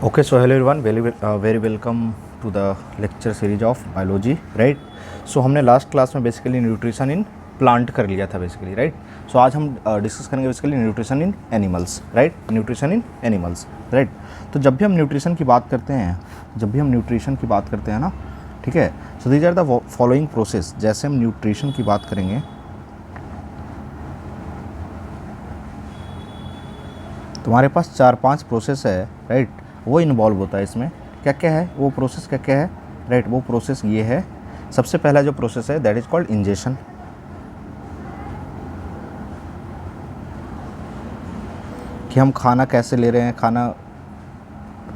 Okay, so hello everyone, very welcome to the lecture series of biology, right? So हमने last class में basically nutrition in plant कर लिया था basically, right? सो आज हम discuss करेंगे बेसिकली न्यूट्रिशन इन animals, right? Nutrition इन animals, right? तो जब भी हम न्यूट्रिशन की बात करते हैं ना, ठीक है, so these are the following process. जैसे हम न्यूट्रिशन की बात करेंगे तुम्हारे पास 4-5 प्रोसेस है, राइट? वो इन्वॉल्व होता है इसमें। क्या क्या है वो प्रोसेस, क्या क्या है, राइट? वो प्रोसेस ये है। सबसे पहला जो प्रोसेस है दैट इज कॉल्ड इंजेशन। कि हम खाना कैसे ले रहे हैं, खाना,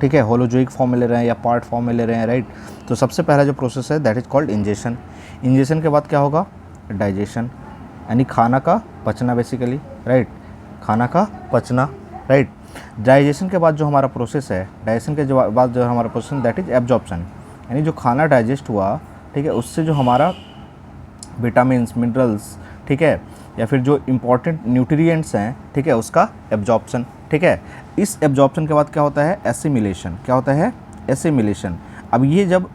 ठीक है, होलोजोइक फॉर्म में ले रहे हैं या पार्ट फॉर्म में ले रहे हैं, राइट? तो सबसे पहला जो प्रोसेस है that is called ingestion. Ingestion के बाद क्या होगा? डाइजेशन, यानी खाना का पचना बेसिकली, राइट? खाना का पचना, राइट? डाइजेशन के बाद जो हमारा प्रोसेस है, डाइजेशन के बाद जो हमारा प्रोसेस दैट इज एब्जॉर्प्शन, यानी जो खाना डाइजेस्ट हुआ, ठीक है, उससे जो हमारा विटामिन्स, मिनरल्स, ठीक है, या फिर जो इम्पॉर्टेंट न्यूट्रिएंट्स हैं, ठीक है, उसका एब्जॉर्प्शन, ठीक है। इस एब्जॉर्प्शन के बाद क्या होता है? एसिमिलेशन। क्या होता है? एसिमिलेशन। अब ये जब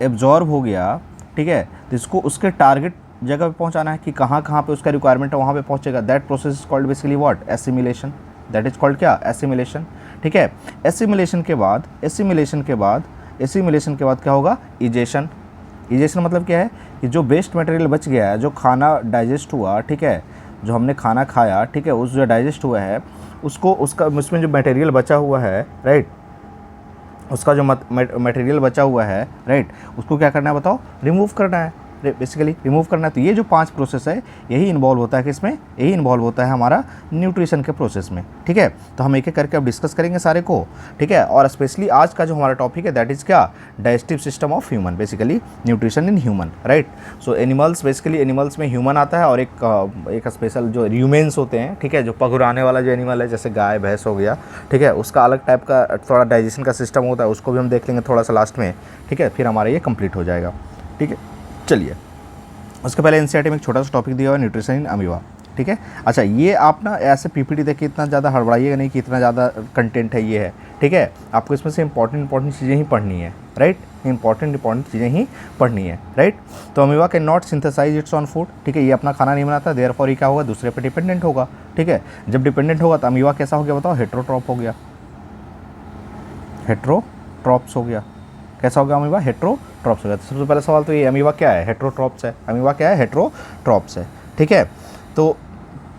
एब्जॉर्ब हो गया, ठीक है, तो इसको उसके टारगेट जगह पे पहुंचाना है कि कहाँ कहाँ पे उसका रिक्वायरमेंट है वहाँ पे पहुंचेगा। That process is called basically what? Assimilation. That is called क्या? एसिमिलेशन, ठीक है। एसिमिलेशन के बाद क्या होगा? इजेशन। इजेशन मतलब क्या है? कि जो वेस्ट मटेरियल बच गया है, जो खाना डाइजेस्ट हुआ, ठीक है, जो हमने खाना खाया, ठीक है, उस जो डाइजेस्ट हुआ है उसको, उसका उसमें जो मटेरियल बचा हुआ है, राइट, उसका जो मटेरियल बचा हुआ है, राइट, उसको क्या करना है बताओ? रिमूव करना है, बेसिकली रिमूव करना है। तो ये जो 5 प्रोसेस है यही इन्वॉल्व होता है किसमें? यही इन्वॉल्व होता है हमारा न्यूट्रिशन के प्रोसेस में, ठीक है। तो हम एक एक करके अब डिस्कस करेंगे सारे को, ठीक है। और स्पेशली आज का जो हमारा टॉपिक है दैट इज़ क्या? Digestive system of human, basically nutrition in human, right. So animals, basically animals में ह्यूमन आता है और एक स्पेशल जो ह्यूमेंस होते हैं, ठीक है, जो पगुराने वाला जो एनिमल है जैसे गाय भैंस हो गया, ठीक है, उसका अलग टाइप का थोड़ा डाइजेशन का सिस्टम होता है, उसको भी हम देख लेंगे थोड़ा सा लास्ट में, ठीक है, फिर हमारा ये कंप्लीट हो जाएगा, ठीक है। चलिए, उसके पहले एनसीईआरटी में एक छोटा सा टॉपिक दिया हुआ है, न्यूट्रिशन इन अमीबा, ठीक है। अच्छा, ये आप ना ऐसे पीपीटी देख के इतना ज़्यादा हड़बड़ाइएगा नहीं कि इतना ज़्यादा कंटेंट है, ये है, ठीक है। आपको इसमें से इंपॉर्टेंट चीज़ें ही पढ़नी है, राइट? इंपॉर्टेंट चीज़ें ही पढ़नी है, राइट। तो amoeba can not synthesize its own food, ठीक है, ये अपना खाना नहीं बनाता, देयरफॉर ये क्या होगा? दूसरे पे डिपेंडेंट होगा, ठीक है। जब डिपेंडेंट होगा तो अमीबा कैसा हो गया बताओ? हेट्रोट्रॉप हो गया, हेट्रोट्रॉप्स हो गया। कैसा होगा अमीबा? हेट्रोट्रॉप्स हो गया। तो सबसे पहला सवाल तो ये, अमीबा क्या है? हेट्रोट्रॉप्स है। अमीबा क्या है? हेट्रोट्रॉप्स है, ठीक है। तो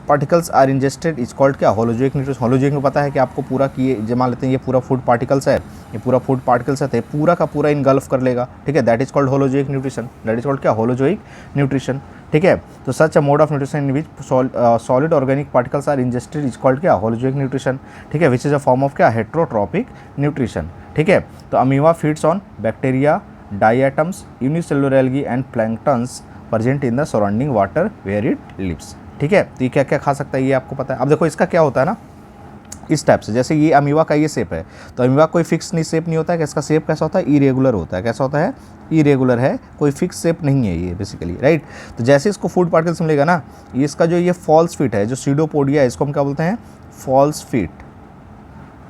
particles are ingested is called क्या? Holozoic nutrition. होलोजोइक में पता है कि आपको पूरा कि ये मान लेते हैं ये पूरा फूड पार्टिकल्स है, ये पूरा फूड पार्टिकल्स है, तो ये पूरा का पूरा इनगल्फ कर लेगा, ठीक है। That is called holozoic nutrition. That is called क्या? होलोजोइक न्यूट्रिशन, ठीक है। तो such a mode of nutrition in which solid organic particles are ingested is called क्या? होलोजोइक न्यूट्रिशन, ठीक है, which is a form of क्या? Heterotrophic nutrition, ठीक है। तो amoeba feeds on bacteria, diatoms, unicellular algae and planktons present in the surrounding water where it lives, ठीक है। तो ये क्या क्या खा सकता है ये आपको पता है। अब देखो इसका क्या होता है ना, इस टाइप से, जैसे ये अमीबा का ये शेप है, तो अमीबा कोई फिक्स नहीं शेप नहीं होता है कि इसका शेप कैसा होता है? इरेगुलर होता है। कैसा होता है? इरेगुलर है, कोई फिक्स शेप नहीं है ये बेसिकली, राइट। तो जैसे इसको फूड पार्टिकल्स मिलेगा ना, ये इसका जो ये फॉल्स फिट है, जो सीडोपोडिया है, इसको हम क्या बोलते हैं? फॉल्स फिट,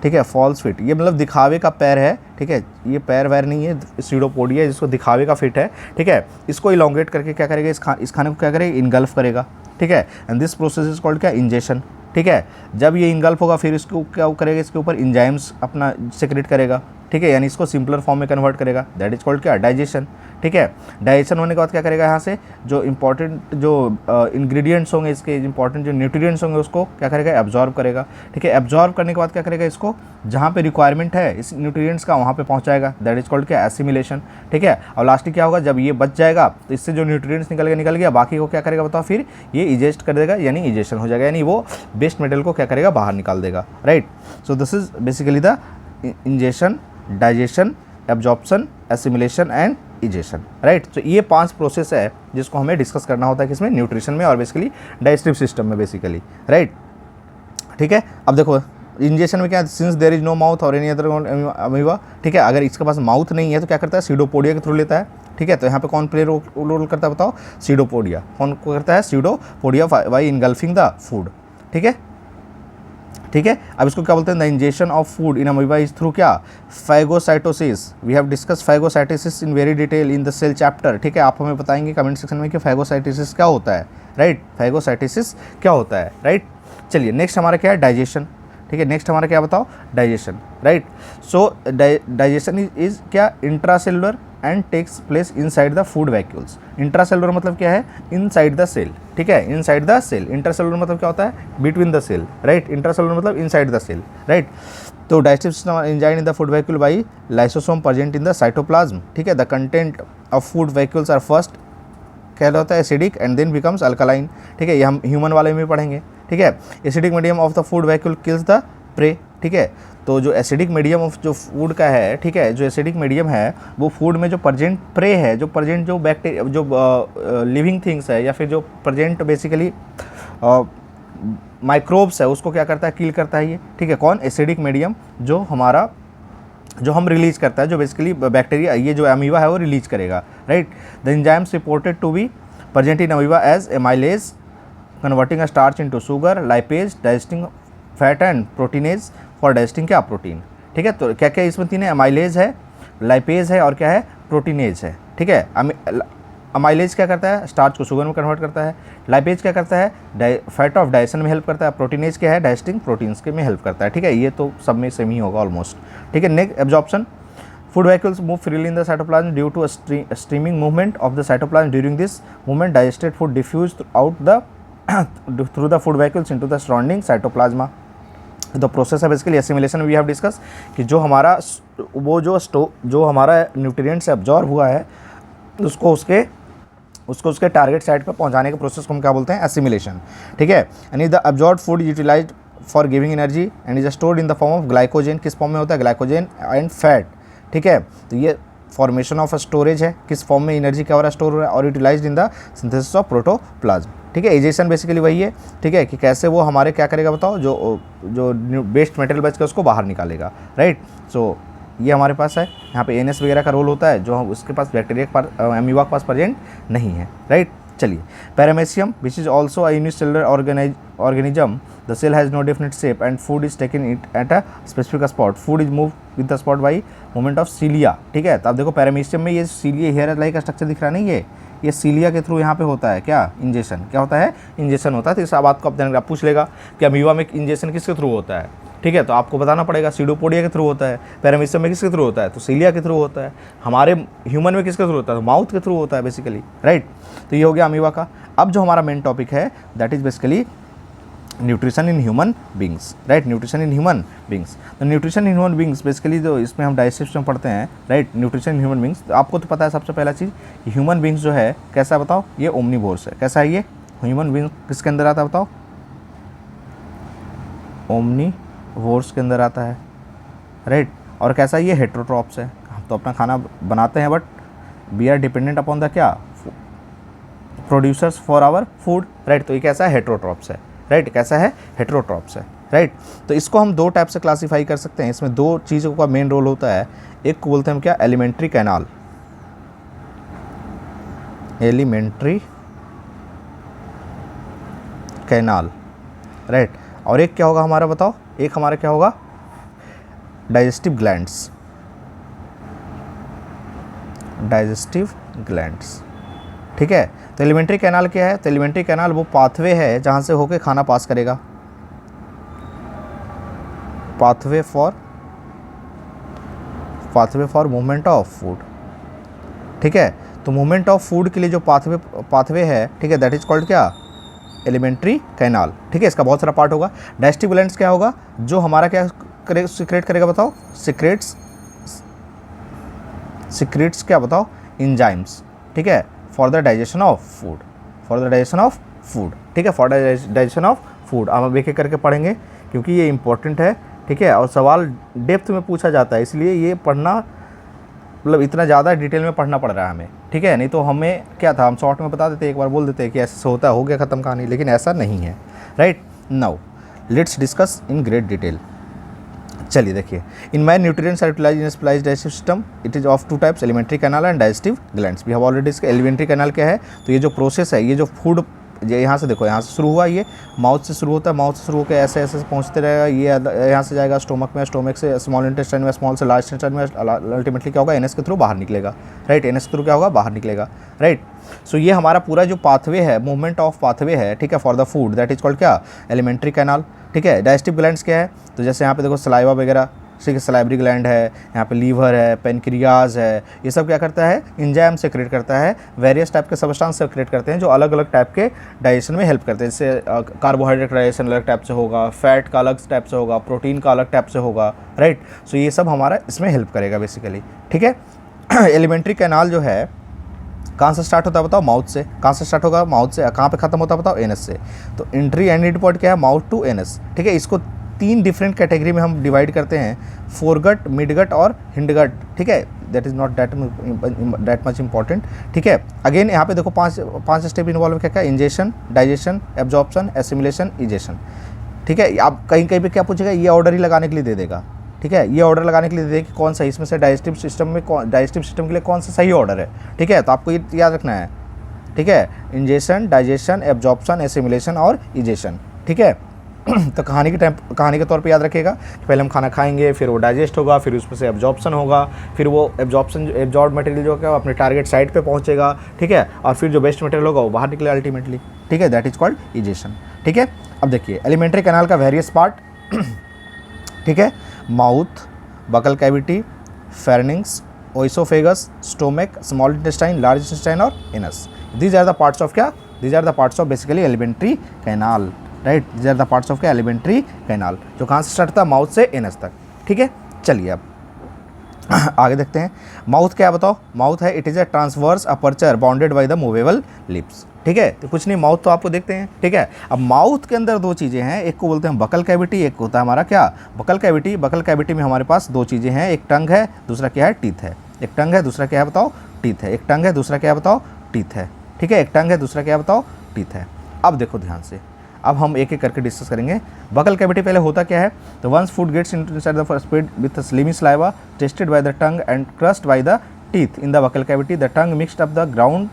ठीक है, फॉल्स फिट। ये मतलब दिखावे का पैर है, ठीक है, ये पैर वैर नहीं है, सीडोपोडिया जिसको दिखावे का फिट है, ठीक है। इसको इलोंगेट करके क्या करेगा? इस खाने को क्या करेगा? इनगल्फ करेगा, ठीक है। And this process is called क्या? इंजेशन, ठीक है। जब ये इनगल्फ होगा फिर इसको क्या करेगा? इसके ऊपर इंजाइम्स अपना सेक्रेट करेगा, ठीक है, यानी इसको सिंपलर फॉर्म में कन्वर्ट करेगा। दैट इज कॉल्ड क्या? डाइजेशन, ठीक है। डाइजेशन होने के बाद क्या करेगा? यहाँ से जो इंपॉर्टेंट जो इंग्रेडिएंट्स होंगे, इसके इंपॉर्टेंट जो न्यूट्रिएंट्स होंगे उसको क्या करेगा? एब्जॉर्ब करेगा, ठीक है। एब्जॉर्ब करने के बाद क्या करेगा? इसको जहाँ पे रिक्वायरमेंट है इस न्यूट्रिएंट्स का वहाँ पे पहुँचाएगा। दैट इज कॉल्ड क्या? एसिमिलेशन, ठीक है। और लास्टली क्या होगा? जब ये बच जाएगा तो इससे जो न्यूट्रिएंट्स निकल गया, बाकी को क्या करेगा बताओ? फिर ये इजेस्ट कर देगा, यानी इजेशन हो जाएगा, यानी वो वेस्ट मटेरियल को क्या करेगा? बाहर निकाल देगा, right. So this is basically the ingestion, digestion, absorption, assimilation and egestion, right. तो ये 5 प्रोसेस है जिसको हमें डिस्कस करना होता है किसमें? न्यूट्रिशन में और बेसिकली डाइजेस्टिव सिस्टम में बेसिकली, राइट, ठीक है। अब देखो इंजेशन में क्या है? Since there is no mouth और एनी अदर अमीबा, ठीक है, अगर इसके पास माउथ नहीं है तो क्या करता है? सीडोपोडिया के थ्रू लेता है, ठीक है। तो यहाँ पे कौन प्ले रोल करता है बताओ? सीडोपोडिया। कौन करता है? Pseudopodia by engulfing the food, ठीक है, ठीक है। अब इसको क्या बोलते हैं, the ingestion of food in amoeba is through क्या, phagocytosis. We have discuss phagocytosis in very detail in the cell chapter, ठीक है। आप हमें बताएंगे कमेंट सेक्शन में कि फैगोसाइटोसिस क्या होता है, राइट, फैगोसाइटोसिस क्या होता है, राइट। चलिए नेक्स्ट हमारा क्या है, डाइजेशन, ठीक है। नेक्स्ट हमारा क्या बताओ, digestion, right. So digestion is क्या, intracellular and takes place inside the food vacuoles. Intracellular मतलब क्या है, इनसाइड द सेल, ठीक है, इनसाइड द सेल। इंटरसेलुलर मतलब क्या होता है, between the cell, right. Intracellular मतलब इनसाइड द सेल, राइट। तो digestive system enzyme in the food vacuole by lysosome present in the cytoplasm, ठीक है। The content of food vacuoles are first क्या होता है, acidic and then becomes alkaline, ठीक है। ये हम ह्यूमन वाले में पढ़ेंगे, ठीक है। Acidic medium of the food vacuole kills the prey, ठीक है। तो जो एसिडिक मीडियम ऑफ जो फूड का है, ठीक है, जो एसिडिक मीडियम है वो फूड में जो प्रेजेंट प्रे है, जो प्रेजेंट जो बैक्टीरिया जो लिविंग थिंग्स है या फिर जो प्रेजेंट बेसिकली माइक्रोब्स है उसको क्या करता है, किल करता है ये, ठीक है। कौन, एसिडिक मीडियम जो हमारा जो हम रिलीज करता है, जो बेसिकली बैक्टीरिया ये जो अमीबा है वो रिलीज करेगा, right. The enzymes reported to be present in amoeba as amylase converting a starch into sugar, lipase digesting fat and proteinase for digesting क्या, प्रोटीन, ठीक है। तो क्या क्या इसमें तीन है, अमाइलेज है, लाइपेज है और क्या है, प्रोटीनेज है, ठीक है। अमाइलेज क्या करता है, स्टार्च को शुगर में कन्वर्ट करता है। लाइपेज क्या करता है, फैट ऑफ डाइजेशन में हेल्प करता है। प्रोटीनेज क्या है, डाइजेस्टिंग प्रोटीन्स के में हेल्प करता है, ठीक है। ये तो सब में सेम ही होगा ऑलमोस्ट, ठीक है। Next, absorption. Food vacuoles move freely in the cytoplasm due to streaming movement of the cytoplasm. During this movement digested food diffuse out the through the food vacuoles into the surrounding cytoplasma. The process है basically assimilation we have discuss कि जो हमारा वो जो हमारा nutrients absorb हुआ है उसको उसके टारगेट साइट पर पहुंचाने के प्रोसेस को हम क्या बोलते हैं, एसिमिलेशन, ठीक है। यानी the absorb food utilized for giving energy and is stored in the form of glycogen. किस फॉर्म में होता है, ग्लाइकोजन एंड फैट, ठीक है। तो ये फॉर्मेशन ऑफ स्टोरेज है, किस फॉर्म में एनर्जी क्या हो रहा है, स्टोर हो रहा है, और utilized in the synthesis of protoplasm, ठीक है। एजेशन बेसिकली वही है, ठीक है, कि कैसे वो हमारे क्या करेगा बताओ, जो वेस्ट मटेरियल बच के उसको बाहर निकालेगा, राइट। सो ये हमारे पास है, यहाँ पे एनएस वगैरह का रोल होता है जो उसके पास बैक्टीरिया के पास अमीबा के पास प्रेजेंट नहीं है, राइट। चलिए, paramecium which is also a unicellular organism, the cell has no definite shape and food is taken it at a specific spot. Food is move with the spot by movement of cilia, ठीक है। तो आप देखो paramecium में ये cilia hair like का structure दिख रहा नहीं, ये सीलिया के थ्रू यहाँ पे होता है क्या, इंजेक्शन, क्या होता है, इंजेक्शन होता है। तो इस बात को आप पूछ लेगा कि अमीबा में इंजेक्शन किसके थ्रू होता है, ठीक है। तो आपको बताना पड़ेगा, सीडोपोडिया के थ्रू होता है, पैरामेसियम में किसके थ्रू होता है, तो सीलिया के थ्रू होता है। हमारे ह्यूमन में किसके थ्रू होता है, तो माउथ के थ्रू होता है बेसिकली, राइट। तो ये हो गया अमीबा का। अब जो हमारा मेन टॉपिक है that is basically nutrition in human beings, right. Nutrition in human beings, तो nutrition in human beings basically जो इसमें हम डाइजेस्टिव सिस्टम पढ़ते हैं, right. Nutrition in human beings, तो आपको तो पता है सबसे पहला चीज़, ह्यूमन बींग्स जो है कैसा बताओ, ये ओमनीवोर्स है। कैसा है ये ह्यूमन बींग, किसके अंदर आता है बताओ, ओमनीवोर्स के अंदर आता है, राइट। और कैसा ये हेट्रोट्रॉप्स है, हम तो अपना खाना बनाते हैं but we are dependent upon the क्या, producers for our food, right. तो ये कैसा है, हेट्रोट्रॉप्स है, राइट। कैसा है, हेट्रोट्रॉप्स है, राइट। तो इसको हम दो टाइप से क्लासीफाई कर सकते हैं, इसमें दो चीज़ों का मेन रोल होता है। एक को बोलते हैं हम क्या, alimentary canal, elementary canal, right. और एक क्या होगा हमारा बताओ, एक हमारा क्या होगा, डाइजेस्टिव ग्लैंड्स, डाइजेस्टिव ग्लैंड्स, ठीक है। तो एलिमेंट्री कैनाल क्या है, तो एलिमेंट्री कैनाल वो पाथवे है जहाँ से होके खाना पास करेगा, pathway for movement of food, ठीक है। तो मूवमेंट ऑफ फूड के लिए जो पाथवे है, ठीक है, दैट इज कॉल्ड क्या, एलिमेंट्री कैनाल, ठीक है। इसका बहुत सारा पार्ट होगा। डाइजेस्टिव ग्लैंड्स क्या होगा, जो हमारा क्या सीक्रेट करेगा बताओ, सीक्रेट्स क्या बताओ, एंजाइम्स, ठीक है, for the digestion of food, ठीक है, फॉर डाइजेशन ऑफ फूड। हम एक एक करके पढ़ेंगे क्योंकि ये इंपॉर्टेंट है, ठीक है। और सवाल डेप्थ में पूछा जाता है, इसलिए ये पढ़ना मतलब इतना ज़्यादा डिटेल में पढ़ना पड़ रहा है हमें, ठीक है। नहीं तो हमें क्या था, हम शॉर्ट में बता देते, एक बार बोल देते कि ऐसे होता है, हो गया ख़त्म कहानी, लेकिन ऐसा नहीं है, right. Now let's discuss in great detail. चलिए देखिए, in my nutrients are utilised in specialised digestive system, it is of two types, alimentary canal and digestive glands. We have already discuss. Alimentary canal क्या है, तो ये जो process है, ये जो फूड ये यहाँ से देखो, यहाँ से शुरू हुआ, ये माउथ से शुरू होता है, माउथ से शुरू होकर ऐसे ऐसे पहुँचते रहेगा, ये यहाँ से जाएगा स्टोमक में, स्टोमक से स्मॉल इंटेस्टाइन में, स्मॉल से लार्ज इंटेस्टाइन में, अल्टीमेटली क्या होगा, एनएस के थ्रू बाहर निकलेगा, राइट, एनएस के थ्रू क्या होगा, बाहर निकलेगा, राइट। सो ये हमारा पूरा जो पाथवे है, मूवमेंट ऑफ पाथवे है, ठीक है, for the food, that is called क्या, एलिमेंट्री कैनाल, ठीक है। डाइजेस्टिव ग्लैंड्स क्या है, तो जैसे यहाँ पे देखो सलाइवा वगैरह, ठीक है, सलाइवरी ग्लैंड है, यहाँ पे लीवर है, पेनक्रियाज है, ये सब क्या करता है, एंजाइम से क्रिएट करता है, वेरियस टाइप के सब्सटेंस से क्रिएट करते हैं जो अलग अलग टाइप के डाइजेशन में हेल्प करते हैं। जैसे कार्बोहाइड्रेट डाइजेशन अलग टाइप से होगा, फैट का अलग टाइप से होगा, प्रोटीन का अलग टाइप से होगा, राइट। सो ये सब हमारा इसमें हेल्प करेगा बेसिकली, ठीक है। एलिमेंट्री कैनाल जो है कहाँ से स्टार्ट होता है बताओ, माउथ से। कहाँ से स्टार्ट होगा, माउथ से। कहाँ पे खत्म होता है बताओ, एनएस से। तो एंट्री एंड एंड पॉइंट क्या है, माउथ टू एनएस, ठीक है। इसको 3 डिफरेंट कैटेगरी में हम डिवाइड करते हैं, फोरगट, मिडगट और हिंडगट, ठीक है। That is not that much important, ठीक है। अगेन यहाँ पे देखो 5 स्टेप इन्वॉल्व क्या क्या, ingestion, digestion, absorption, assimilation, egestion, ठीक है। आप कहीं कहीं पे क्या पूछेगा, ये ऑर्डर ही लगाने के लिए दे देगा, ठीक है। ये ऑर्डर लगाने के लिए दे देगा कि कौन सा इसमें से डाइजेस्टिव सिस्टम के लिए कौन सा सही ऑर्डर है, ठीक है। तो आपको ये याद रखना है, ठीक है। इंजेशन, डाइजेशन, एब्जॉर्प्शन, एसिमिलेशन और इजेशन, ठीक है। तो कहानी के तौर पे याद रखिएगा कि पहले हम खाना खाएंगे, फिर वो डाइजेस्ट होगा, फिर उसमें से एब्जॉर्प्शन होगा, फिर वो एब्जॉर्ब मटेरियल जो है अपने टारगेट साइट पे पहुंचेगा, ठीक है। और फिर जो बेस्ट मटेरियल होगा वो बाहर निकले अल्टीमेटली, ठीक है। दैट इज कॉल्ड इजेशन, ठीक है। अब देखिए एलिमेंट्री कैनाल का वेरियस पार्ट, ठीक है। Mouth, buccal cavity, pharynx, oesophagus, stomach, small intestine, large intestine और anus. These are the parts of क्या, these are the parts of basically alimentary canal, right. These are the parts of क्या, alimentary canal, जो कहाँ से start होता है, mouth से anus तक, ठीक है। चलिए अब आगे देखते हैं। माउथ क्या बताओ, माउथ है, it is a transverse aperture bounded by the movable lips, ठीक है। तो कुछ नहीं, माउथ तो आपको देखते हैं, ठीक है। अब माउथ के अंदर 2 चीज़ें हैं, एक को बोलते हैं बकल कैविटी, एक होता है हमारा क्या, बकल कैविटी। बकल कैविटी में हमारे पास 2 चीज़ें हैं, एक टंग है, दूसरा क्या है, टीथ है। एक टंग है, दूसरा क्या है बताओ, टीथ है। एक टंग है, दूसरा क्या है बताओ, टीथ है, ठीक है। एक टंग है, दूसरा क्या है बताओ, टीथ है। अब देखो ध्यान से, अब हम एक एक करके डिस्कस करेंगे। बकल कैविटी पहले होता क्या है, तो once food gets inside the speed with slimy saliva tasted by the tongue and crushed by the teeth in the buccal cavity, the tongue mixed up the ground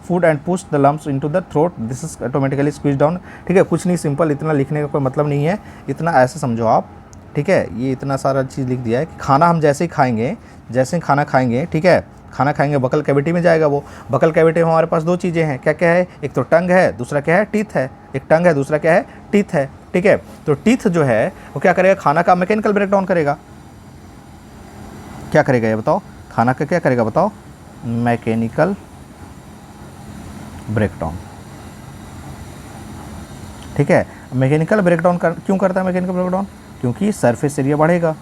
food and push the lumps into the throat, this is automatically squeeze down, ठीक है। कुछ नहीं, simple, इतना लिखने का कोई मतलब नहीं है, इतना ऐसे समझो आप, ठीक है। ये इतना सारा चीज़ लिख दिया है कि खाना हम जैसे ही खाएंगे, जैसे ही खाना खाएंगे, ठीक है, खाना खाएंगे बकल कैविटी में जाएगा वो। बकल कैविटी में हमारे पास 2 चीज़ें हैं, क्या क्या है, एक तो टंग है, दूसरा क्या है, टीथ है। एक टंग है, दूसरा क्या है, टीथ है, ठीक है। तो टीथ जो है वो क्या करेगा, खाना का मैकेनिकल ब्रेकडाउन करेगा। क्या करेगा ये बताओ, खाना का क्या करेगा बताओ, मैकेनिकल ब्रेकडाउन, ठीक है। मैकेनिकल ब्रेकडाउन क्यों करता है मैकेनिकल ब्रेकडाउन, क्योंकि सरफेस एरिया बढ़ेगा।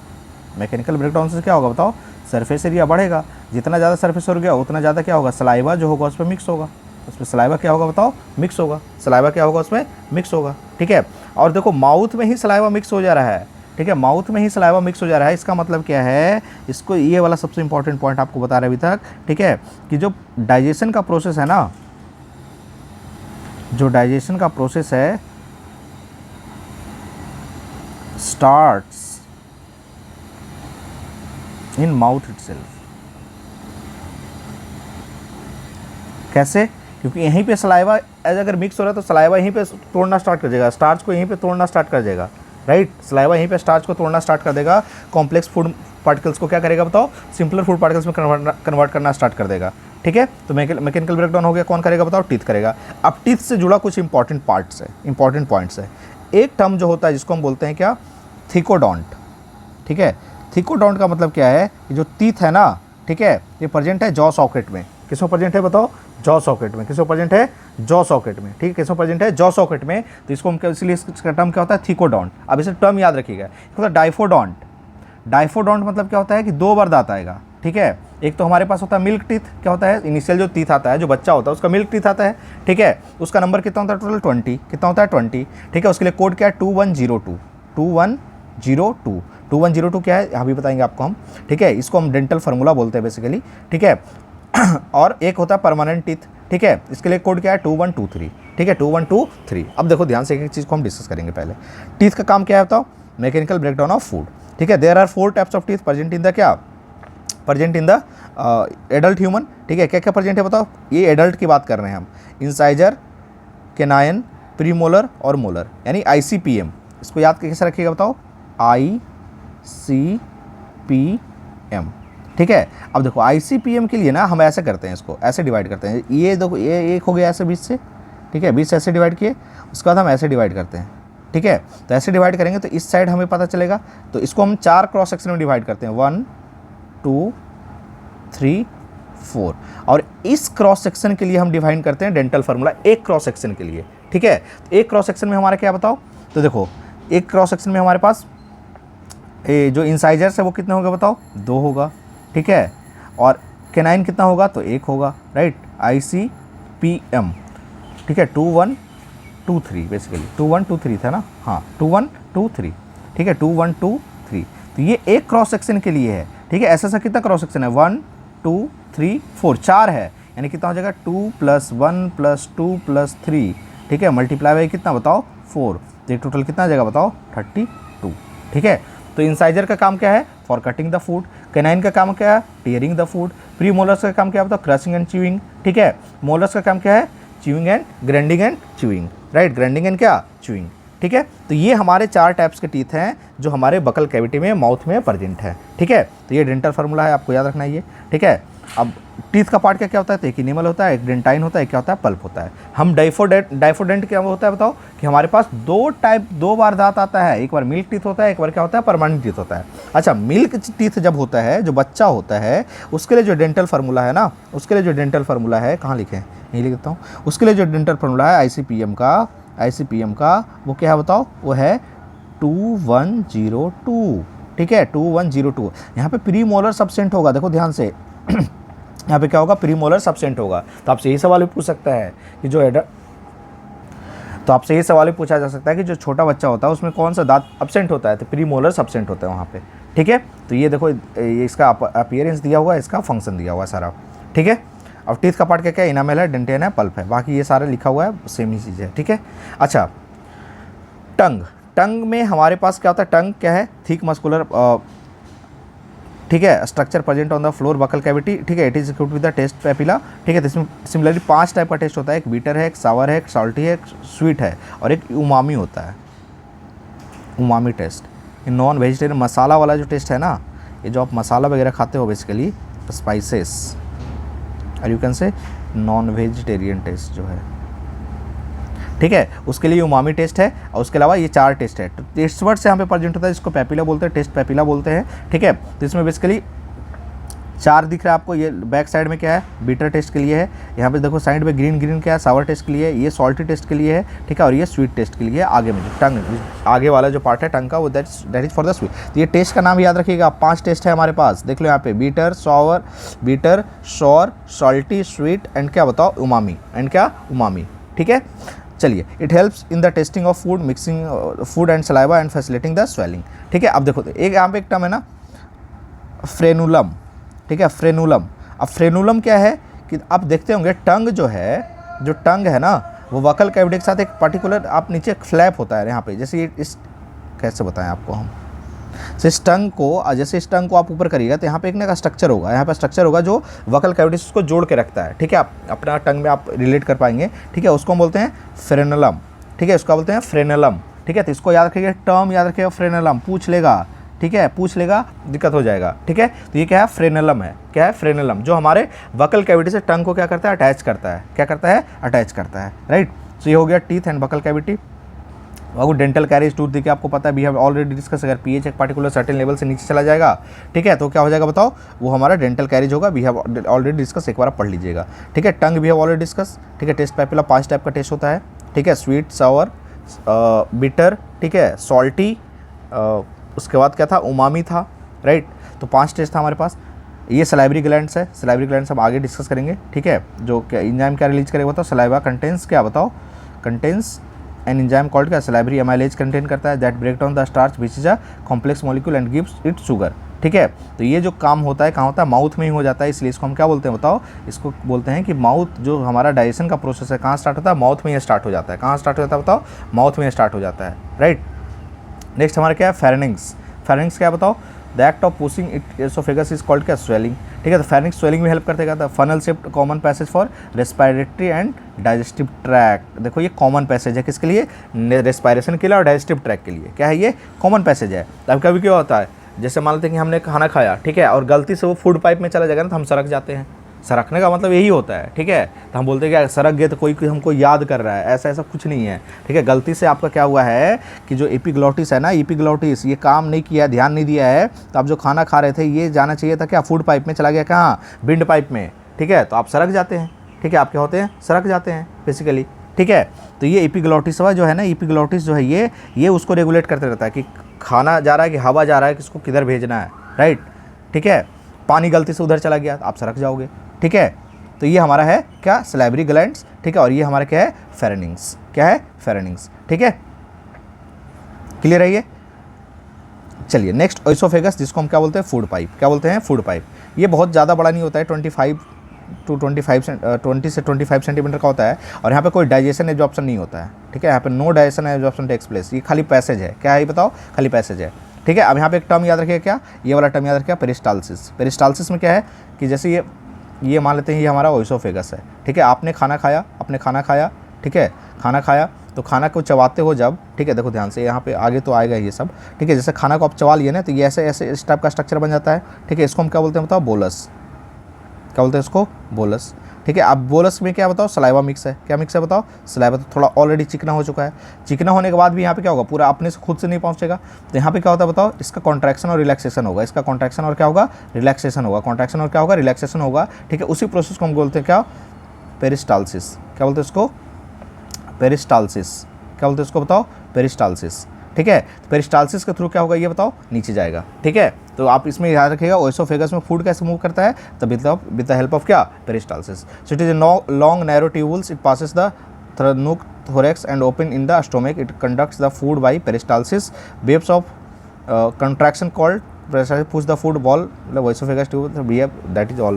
मैकेनिकल ब्रेकडाउन से क्या होगा बताओ, सरफेस एरिया बढ़ेगा। जितना ज़्यादा सरफेस हो गया उतना ज़्यादा क्या होगा, सलाइवा जो होगा उस पर मिक्स होगा, उसमें सलाइवा क्या होगा बताओ, मिक्स होगा। सलाइवा क्या होगा, उसमें मिक्स होगा, ठीक है। और देखो माउथ में ही सलाइवा मिक्स हो जा रहा है, ठीक है, माउथ में ही सलाइवा मिक्स हो जा रहा है। इसका मतलब क्या है, इसको ये वाला सबसे इंपॉर्टेंट पॉइंट आपको बता रहे अभी तक, ठीक है, कि जो डाइजेशन का प्रोसेस है ना, जो डाइजेशन का प्रोसेस है स्टार्ट्स इन माउथ इटसेल्फ। कैसे, क्योंकि यहीं पे सलाइवा अगर मिक्स हो रहा है तो सलाइवा यहीं पे तोड़ना स्टार्ट कर देगा, स्टार्च को यहीं पे तोड़ना स्टार्ट कर देगा, राइट। सलाइवा यहीं पे स्टार्च को तोड़ना स्टार्ट कर देगा, कॉम्प्लेक्स फूड पार्टिकल्स को क्या करेगा बताओ, सिंपलर फूड पार्टिकल्स में कन्वर्ट करना स्टार्ट कर देगा, ठीक है। तो मैकेनिकल ब्रेकडाउन हो गया, कौन करेगा बताओ, टीथ करेगा। अब टीथ से जुड़ा कुछ इंपॉर्टेंट पार्ट्स है, इंपॉर्टेंट पॉइंट्स है। एक टर्म जो होता है जिसको हम बोलते हैं क्या, थिकोडोंट, ठीक है। थिकोडोंट का मतलब क्या है, कि जो टीथ है ना, ठीक है, ये प्रेजेंट है जॉ सॉकेट में। किसमें प्रेजेंट है बताओ, जॉ सॉकेट में। किसमें प्रेजेंट है, जॉ सॉकेट में, ठीक है। किसमें प्रेजेंट है, जॉ सॉकेट में। तो इसको हम इसलिए इसका टर्म क्या होता है, थिकोडोंट। अब इसे टर्म याद रखिएगा, होता है डाइफोडोंट। डाइफोडोंट मतलब क्या होता है कि 2 बार दांत आएगा, ठीक है। एक तो हमारे पास होता है मिल्क टीथ, क्या होता है, इनिशियल जो टीथ आता है, जो बच्चा होता है उसका मिल्क टीथ आता है, ठीक है। उसका नंबर कितना होता है टोटल, 20, कितना होता है 20, ठीक है। उसके लिए कोड क्या है, 2102, 2102। 2102 क्या है अभी बताएंगे आपको हम, ठीक है। इसको हम डेंटल फार्मूला बोलते हैं बेसिकली, ठीक है। और एक होता है परमानेंट टीथ, ठीक है। इसके लिए कोड क्या है, 2123, ठीक है, 2123। अब देखो ध्यान से, एक एक चीज़ को हम डिस्कस करेंगे। पहले टीथ का काम क्या है बताओ, मैकेनिकल ब्रेकडाउन ऑफ फूड, ठीक है। There are 4 types of teeth present in the क्या, present in the adult human, ठीक है। क्या क्या प्रेजेंट है बताओ, ये एडल्ट की बात कर रहे हैं हम। इंसाइजर केनाइन, प्रीमोलर और मोलर, यानी ICPM। इसको याद कैसे रखिएगा बताओ, ICPM, ठीक है। अब देखो ICPM के लिए ना हम ऐसे करते हैं, इसको ऐसे डिवाइड करते हैं, ये देखो ये एक हो गया ऐसे 20 से, ठीक है, 20 ऐसे डिवाइड किए, उसके बाद हम ऐसे डिवाइड करते हैं, ठीक है। तो ऐसे डिवाइड करेंगे तो इस साइड हमें पता चलेगा, तो इसको हम 4 क्रॉस सेक्शन में डिवाइड करते हैं, 1 2 3 4, और इस क्रॉस सेक्शन के लिए हम डिफाइन करते हैं डेंटल फार्मूला, एक क्रॉस सेक्शन के लिए, ठीक है। एक क्रॉस सेक्शन में हमारा क्या बताओ, तो देखो एक क्रॉस सेक्शन में हमारे पास जो इंसाइजर्स है वो कितने होगा बताओ, 2 होगा, ठीक है, और केनाइन कितना होगा, तो 1 होगा, राइट, ICPM, ठीक है, 2 1 2 3, बेसिकली 2 1 2 3 था ना, हाँ 2 1 2 3, ठीक है, 2 1 2 3, तो ये एक क्रॉस सेक्शन के लिए है, ठीक है। ऐसा कितना क्रॉस सेक्शन है, 1 2 3 4, 4 है, यानी कितना हो जाएगा 2 + 1 + 2 + 3, ठीक है, मल्टीप्लाई बाई कितना बताओ 4, तो टोटल कितना आ जाएगा बताओ 32, ठीक है। तो इंसाइजर का काम क्या है, for cutting the food, canine का काम क्या है, tearing the food, pre molars का काम क्या है बताओ, क्रशिंग एंड च्यूइंग, ठीक है। मोलर्स का काम क्या है, chewing and grinding and chewing, right, grinding and क्या, च्यूइंग, ठीक है। तो ये हमारे 4 टाइप्स के टीथ हैं जो हमारे बकल कैविटी में, माउथ में प्रेजेंट है, ठीक है। तो ये डेंटल फार्मूला है, आपको याद रखना है ये, ठीक है। अब टीथ का पार्ट क्या क्या होता है, तो एक इनेमल होता है, एक डेंटाइन होता है, एक क्या होता है, पल्प होता है। हम डाइफोडेंट क्या होता है बताओ, कि हमारे पास 2 बार दांत आता है, एक बार मिल्क टीथ होता है, एक बार क्या होता है, परमानेंट टीथ होता है। अच्छा, मिल्क टीथ जब होता है, जो बच्चा होता है, उसके लिए जो डेंटल फार्मूला है ना, उसके लिए जो डेंटल फार्मूला है, कहाँ लिखे हैं, नहीं लिख देता हूँ, उसके लिए जो डेंटल फार्मूला है ICPM का वो क्या है बताओ, वो है 2102, ठीक है, 2102। यहाँ पे प्री मोलर सब्सेंट होगा, देखो ध्यान से यहाँ पे क्या होगा, प्री मोलर सब्सेंट होगा। तो आपसे यही सवाल भी पूछ सकता है कि तो आपसे ये सवाल भी पूछा जा सकता है कि जो छोटा बच्चा होता है उसमें कौन सा दांत अब्सेंट होता है, तो प्री मोलर सब्सेंट होता है वहाँ पे, ठीक है। तो ये देखो ये इसका अपीयरेंस दिया हुआ है, इसका फंक्शन दिया हुआ है सारा, ठीक है। अब टीथ का पार्ट क्या क्या, इनामेल है, डेंटेन है, पल्प है, बाकी ये सारा लिखा हुआ है, सेम ही चीज़ है, ठीक है। अच्छा, टंग में हमारे पास क्या होता है, टंग क्या है, थिक मस्कुलर, ठीक है, structure present on the floor buccal cavity, ठीक है, it is equipped with the taste papilla, ठीक है। इसमें सिमिलरली 5 टाइप का टेस्ट होता है, एक बीटर है, एक सावर है, एक सॉल्टी है, एक स्वीट है, और एक उमामी होता है, उमामी टेस्ट। इन नॉन वेजिटेरियन मसाला वाला जो टेस्ट है ना, ये जो आप मसाला वगैरह खाते हो बेसिकली स्पाइसेस, और you can say non vegetarian taste जो है, ठीक है, उसके लिए उमामी टेस्ट है, और उसके अलावा ये 4 टेस्ट है। तो टेस्ट वर्ड से यहाँ पे प्रेजेंट होता है, इसको पैपिला बोलते हैं, टेस्ट पैपिला बोलते हैं, ठीक है। तो इसमें बेसिकली 4 दिख रहा है आपको, ये बैक साइड में क्या है, बीटर टेस्ट के लिए है, यहाँ पे देखो साइड में ग्रीन क्या है, सावर टेस्ट के लिए है, ये सॉल्टी टेस्ट के लिए है, ठीक है, और ये स्वीट टेस्ट के लिए है। आगे में जो टंग, आगे वाला जो पार्ट है टंग का, वो that is for the sweet. तो ये टेस्ट का नाम याद रखिएगा, 5 टेस्ट है हमारे पास, देख लो यहाँ पे, bitter, sour, salty, sweet and क्या बताओ, उमामी, एंड क्या, उमामी, ठीक है। चलिए, it helps in the tasting of food, mixing food and saliva and facilitating the swallowing, ठीक है। अब देखो एक यहाँ पे एक टर्म है ना, फ्रेनुलम, ठीक है, फ्रेनुलम। अब फ्रेनुलम क्या है कि आप देखते होंगे टंग जो टंग है ना, वो वकल कैविटी के साथ एक पर्टिकुलर आप नीचे फ्लैप होता है यहाँ पे, जैसे इस कैसे बताएं आपको हम, इस टंग को, जैसे इस टंग को आप ऊपर करिएगा तो यहाँ पे एक ना का स्ट्रक्चर होगा, यहाँ पे स्ट्रक्चर होगा जो वकल कैविटीज को जोड़ के रखता है, ठीक है। आप अपना टंग में आप रिलेट कर पाएंगे, ठीक है, उसको हम बोलते हैं फ्रेनलम, ठीक है, इसको बोलते हैं फ्रेनलम, ठीक है। तो इसको याद रखिएगा, टर्म याद रखिएगा, फ्रेनलम, पूछ लेगा, ठीक है, पूछ लेगा दिक्कत हो जाएगा, ठीक है। तो ये क्या है, फ्रेनलम है, क्या है, फ्रेनलम, जो हमारे वकल कैविटी से टंग को क्या करता है, अटैच करता है, क्या करता है, अटैच करता है, राइट। तो ये हो गया टीथ एंड बकल कैविटी। आपको डेंटल कैरिज टूथ देखिए, आपको पता है, वी हैव ऑलरेडी डिस्कस, अगर पीएच एक पर्टिकुलर सर्टेन लेवल से नीचे चला जाएगा, ठीक है, तो क्या हो जाएगा बताओ, वो हमारा डेंटल कैरिज होगा, वी हैव ऑलरेडी डिस्कस, एक बार पढ़ लीजिएगा, ठीक है। टंग वी हैव ऑलरेडी डिस्कस, ठीक है। टेस्ट पैपिला 5 टाइप का टेस्ट होता है, ठीक है, स्वीट, सावर, बिटर, ठीक है, सॉल्टी, उसके बाद क्या था, उमामी था, राइट। तो 5 टेस्ट था हमारे पास। ये सलाइवरी ग्लैंड्स है, सलाइवरी ग्लैंड्स हम आगे डिस्कस करेंगे, ठीक है। जो क्या इंजाइम क्या रिलीज करेगा बताओ, सलाइवा कंटेंस क्या बताओ, कंटेंस एन इंजाइम कॉल्ड क्या, सलाइवरी एमाइलेज कंटेन करता है, that break down the starch which is a complex molecule and gives it sugar, ठीक है। तो ये जो काम होता है कहाँ होता है, माउथ में ही हो जाता है, इसलिए इसको हम क्या बोलते हैं बताओ, इसको बोलते हैं कि माउथ, जो हमारा डाइजेशन का प्रोसेस है कहाँ स्टार्ट होता है, माउथ में ही स्टार्ट हो जाता है। कहाँ स्टार्ट हो जाता है बताओ, माउथ में स्टार्ट हो जाता है, राइट। नेक्स्ट हमारा क्या है, फेरेनिंग्स। फेरेनिंग्स क्या बताओ, the act of pushing it oesophagus is called क्या, स्वेलिंग। ठीक है, तो फेरिंक्स स्वेलिंग में हेल्प करते था। Funnel shaped common passage for respiratory and digestive tract. देखो ये कॉमन पैसेज है किसके लिए, रेस्पिरेशन के लिए और डाइजेस्टिव ट्रैक्ट के लिए। क्या है ये, कॉमन पैसेज है। तब कभी क्या होता है, जैसे मान लेते हैं कि हमने खाना खाया, ठीक है, और गलती से वो फूड पाइप में चला जाएगा ना, तो हम सरक जाते हैं। सरकने का मतलब यही होता है, ठीक है। तो हम बोलते हैं कि सरक गए तो कोई हमको याद कर रहा है, ऐसा ऐसा कुछ नहीं है, ठीक है। गलती से आपका क्या हुआ है कि जो एपिग्लॉटिस है ना, एपिग्लॉटिस ये काम नहीं किया, ध्यान नहीं दिया है, तो आप जो खाना खा रहे थे ये जाना चाहिए था क्या, फूड पाइप में, चला गया कहाँ, विंड पाइप में, ठीक है। तो आप सरक जाते हैं, ठीक है, आप क्या होते हैं, सरक जाते हैं बेसिकली, ठीक है। तो ये एपिग्लॉटिस जो है ना, एपिग्लॉटिस जो है ये उसको रेगुलेट करते रहता है कि खाना जा रहा है कि हवा जा रहा है, किसको किधर भेजना है, राइट, ठीक है। पानी गलती से उधर चला गया तो आप सरक जाओगे, ठीक है। तो ये हमारा है क्या, सलाइवरी ग्लैंड्स, ठीक है। और ये हमारा क्या है, फेरेनिंग्स, क्या है, फेरेनिंग्स, ठीक है। क्लियर है ये। चलिए नेक्स्ट, ओइसोफेगस, जिसको हम क्या बोलते हैं, फूड पाइप। क्या बोलते हैं, फूड पाइप। ये बहुत ज़्यादा बड़ा नहीं होता है, 20 से 25 सेंटीमीटर का होता है। और यहाँ पे कोई डाइजेशन एब्जॉर्प्शन नहीं होता है, ठीक है। यहाँ पे no digestion absorption takes place, ये खाली पैसेज है। क्या है ये बताओ, खाली पैसेज है, ठीक है। अब यहाँ पे एक टर्म याद रखिए, क्या, ये वाला टर्म याद रखिए, पेरिस्टाल्सिस। पेरिस्टाल्सिस में क्या है कि जैसे ये मान लेते हैं ये हमारा ओइसोफेगस है, ठीक है। आपने खाना खाया, ठीक है, खाना खाया, तो खाना को चबाते हो जब, ठीक है, देखो ध्यान से, यहाँ पे आगे तो आएगा ये सब, ठीक है। जैसे खाना को आप चबा लिए ना, तो ये ऐसे ऐसे इस टाइप का स्ट्रक्चर बन जाता है, ठीक है। इसको हम क्या बोलते हैं बताओ, बोलस। क्या बोलते हैं इसको, बोलस, ठीक है। अब बोलस में क्या बताओ, सलाइवा मिक्स है। क्या मिक्स है बताओ, सलाइवा। तो थोड़ा ऑलरेडी चिकना हो चुका है, चिकना होने के बाद भी यहाँ पे क्या होगा, पूरा अपने से खुद से नहीं पहुँचेगा। तो यहाँ पे क्या होता है बताओ, इसका कॉन्ट्रैक्शन और रिलैक्सेशन होगा, इसका कॉन्ट्रैक्शन और क्या होगा, रिलैक्सेशन होगा, कॉन्ट्रैक्शन और क्या होगा, रिलैक्सेशन होगा, ठीक है। उसी प्रोसेस को हम बोलते हैं क्या, पेरिस्टाल्सिस। क्या बोलते हैं इसको, पेरिस्टाल्सिस। क्या बोलते हैं इसको बताओ, पेरिस्टाल्सिस, ठीक है। पेरिस्टाल्सिस के थ्रू क्या होगा ये बताओ, नीचे जाएगा, ठीक है। तो आप इसमें याद रखिएगा, ओइसोफेगस में फूड कैसे मूव करता है, तो विद द हेल्प ऑफ क्या, peristalsis. So it is a long narrow tubules, it passes the through thorax and open in the stomach. It conducts the food by peristalsis. Waves of contraction called peristalsis push the food ball the oesophagus tube. We have that is all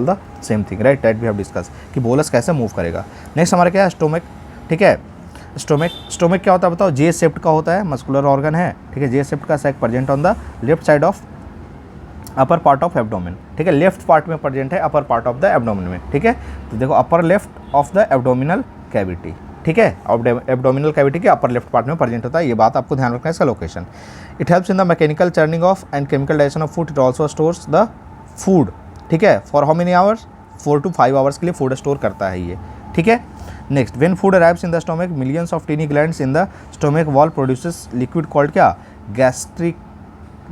the same thing, right, that we have discussed कि bolus कैसे move करेगा। Next हमारा क्या है, stomach, ठीक है। Stomach क्या होता है बताओ, जे शेप्ड का होता है, मस्कुलर ऑर्गन है, ठीक है। जे शेप्ड का sac present on the left side of upper part of abdomen, ठीक है। लेफ्ट पार्ट में प्रेजेंट है, upper part of the abdomen में, ठीक है। तो देखो upper left of the abdominal cavity, ठीक है। एब्डोमिनल कैविटी के अपर लेफ्ट पार्ट में प्रेजेंट होता है, ये बात आपको ध्यान रखना है, इसका location. It helps in the mechanical churning of and chemical digestion of food. It also stores the food, ठीक है, for how many hours, 4 to 5 hours के लिए फूड स्टोर करता है ये, ठीक है। Next, when food arrives in the stomach, millions of tiny glands in the stomach wall produces liquid called क्या, गैस्ट्रिक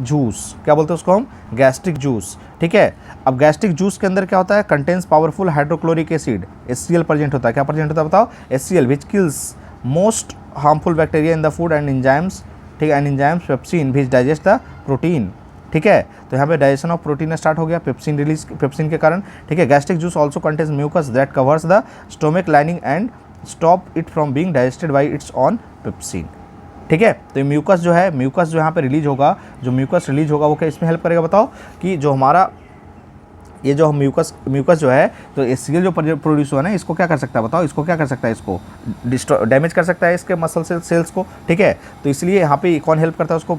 जूस। क्या बोलते हैं उसको हम, गैस्ट्रिक जूस, ठीक है। अब गैस्ट्रिक जूस के अंदर क्या होता है, contains powerful hydrochloric acid, HCl present होता है। क्या प्रेजेंट होता है बताओ, HCl, which kills most harmful bacteria in the food and enzymes, ठीक है, and enzymes pepsin which digest the protein, ठीक है। तो यहाँ पे डाइजेशन ऑफ प्रोटीन स्टार्ट हो गया पेप्सिन रिलीज, पेप्सिन के कारण, ठीक है। Gastric juice also contains mucus that covers the stomach lining and stop it from being digested by its own pepsin, ठीक है। तो म्यूकस जो है, म्यूकस जो यहाँ पे रिलीज होगा, जो म्यूकस रिलीज होगा वो क्या इसमें हेल्प करेगा बताओ, कि जो हमारा ये जो म्यूकस जो है, तो HCl जो प्रोड्यूस हुआ ना, इसको क्या कर सकता है बताओ, इसको क्या कर सकता है, इसको डैमेज कर सकता है, इसके मसल सेल्स को, ठीक है। तो इसलिए यहाँ पे कौन हेल्प करता है उसको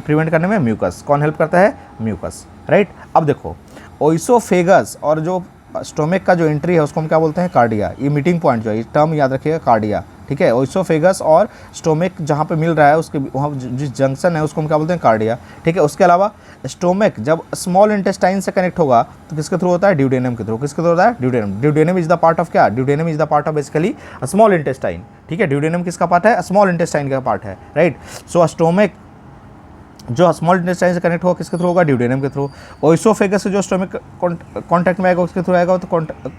प्रिवेंट करने में, म्यूकस। कौन हेल्प करता है, म्यूकस, राइट। अब देखो ओइसोफेगस और जो स्टोमक का जो एंट्री है उसको हम क्या बोलते हैं, कार्डिया। ये मीटिंग पॉइंट जो है, ये टर्म याद रखिएगा, कार्डिया, ठीक है। ओइसोफेगस और स्टोमक जहाँ पे मिल रहा है उसके वहाँ जिस जंक्शन है उसको हम क्या बोलते हैं, कार्डिया, ठीक है। उसके अलावा स्टोमक जब स्मॉल इंटेस्टाइन से कनेक्ट होगा तो किसके थ्रू होता है, ड्यूडेनम के थ्रू। किसके थ्रू होता है, duodenum. Duodenum is the part of क्या, duodenum is the part of basically small intestine, ठीक है। ड्यूडेनम किसका पार्ट है, स्मॉल इंटेस्टाइन का पार्ट है, राइट। सो स्टोमक जो स्मॉल इंटेस्टाइन से कनेक्ट होगा किसके थ्रू होगा, ड्यूडेनम के थ्रू। ओइसोफेगस से जो स्टोमक कॉन्टैक्ट में आएगा उसके थ्रू आएगा, तो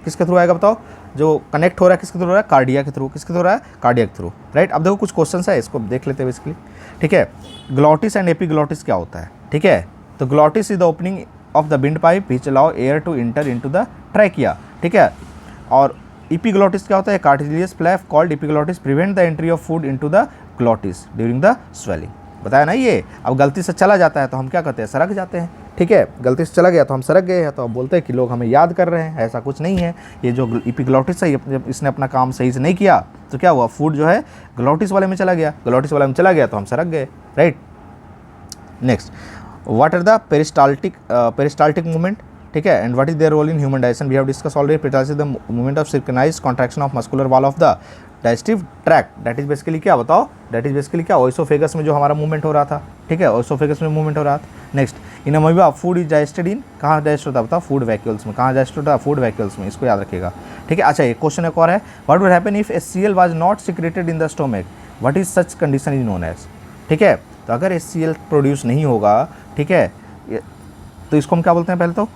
किसके थ्रू आएगा बताओ, जो कनेक्ट हो रहा है किसके थ्रू हो रहा है, कार्डिया के थ्रू। किसके थ्रू हो रहा है, कार्डिया के थ्रू, राइट। अब देखो कुछ क्वेश्चन है, इसको देख लेते हैं बेसिकली, ठीक है। ग्लॉटिस एंड एपिग्लॉटिस क्या होता है, ठीक है। तो glottis is the opening of the wind pipe which allow air to enter into the trachea, ठीक है। और एपिग्लॉटिस क्या होता है, cartilaginous flap called epiglottis prevent the entry of food into the glottis during the swallowing. बताया ना ये। अब गलती से चला जाता है तो हम क्या करते हैं, सरक जाते हैं, ठीक है। गलती से चला गया तो हम सरक गए हैं, तो हम बोलते हैं कि लोग हमें याद कर रहे हैं, ऐसा कुछ नहीं है। ये जो एपिग्लॉटिस है, जब इसने अपना काम सही से नहीं किया तो क्या हुआ, फूड जो है ग्लॉटिस वाले में चला गया, ग्लॉटिस वाले में चला गया तो हम सरक गए, right. Next, what are the peristaltic movement, ठीक है, and what is their role in human digestion, we have discuss already. Peristalsis the movement of synchronised contraction of muscular wall of the digestive tract, that is basically क्या बताओ, that is basically क्या, oesophagus में जो हमारा movement हो रहा था, ठीक है, ओइसोफेगस में मूवमेंट हो रहा था. Next, in amoeba food is digested इन, कहाँ डाइजेस्ट होता है बताओ, फूड वैक्यूल्स में. कहाँ डाइजेस्ट होता है, फूड वैक्यूल्स में, इसको याद रखिएगा, ठीक है. अच्छा, एक क्वेश्चन एक और है, what would happen if HCl was not secreted in the stomach, what is such condition is known as, ठीक है. तो अगर HCl प्रोड्यूस नहीं होगा, ठीक है, तो इसको हम क्या बोलते हैं, पहले तो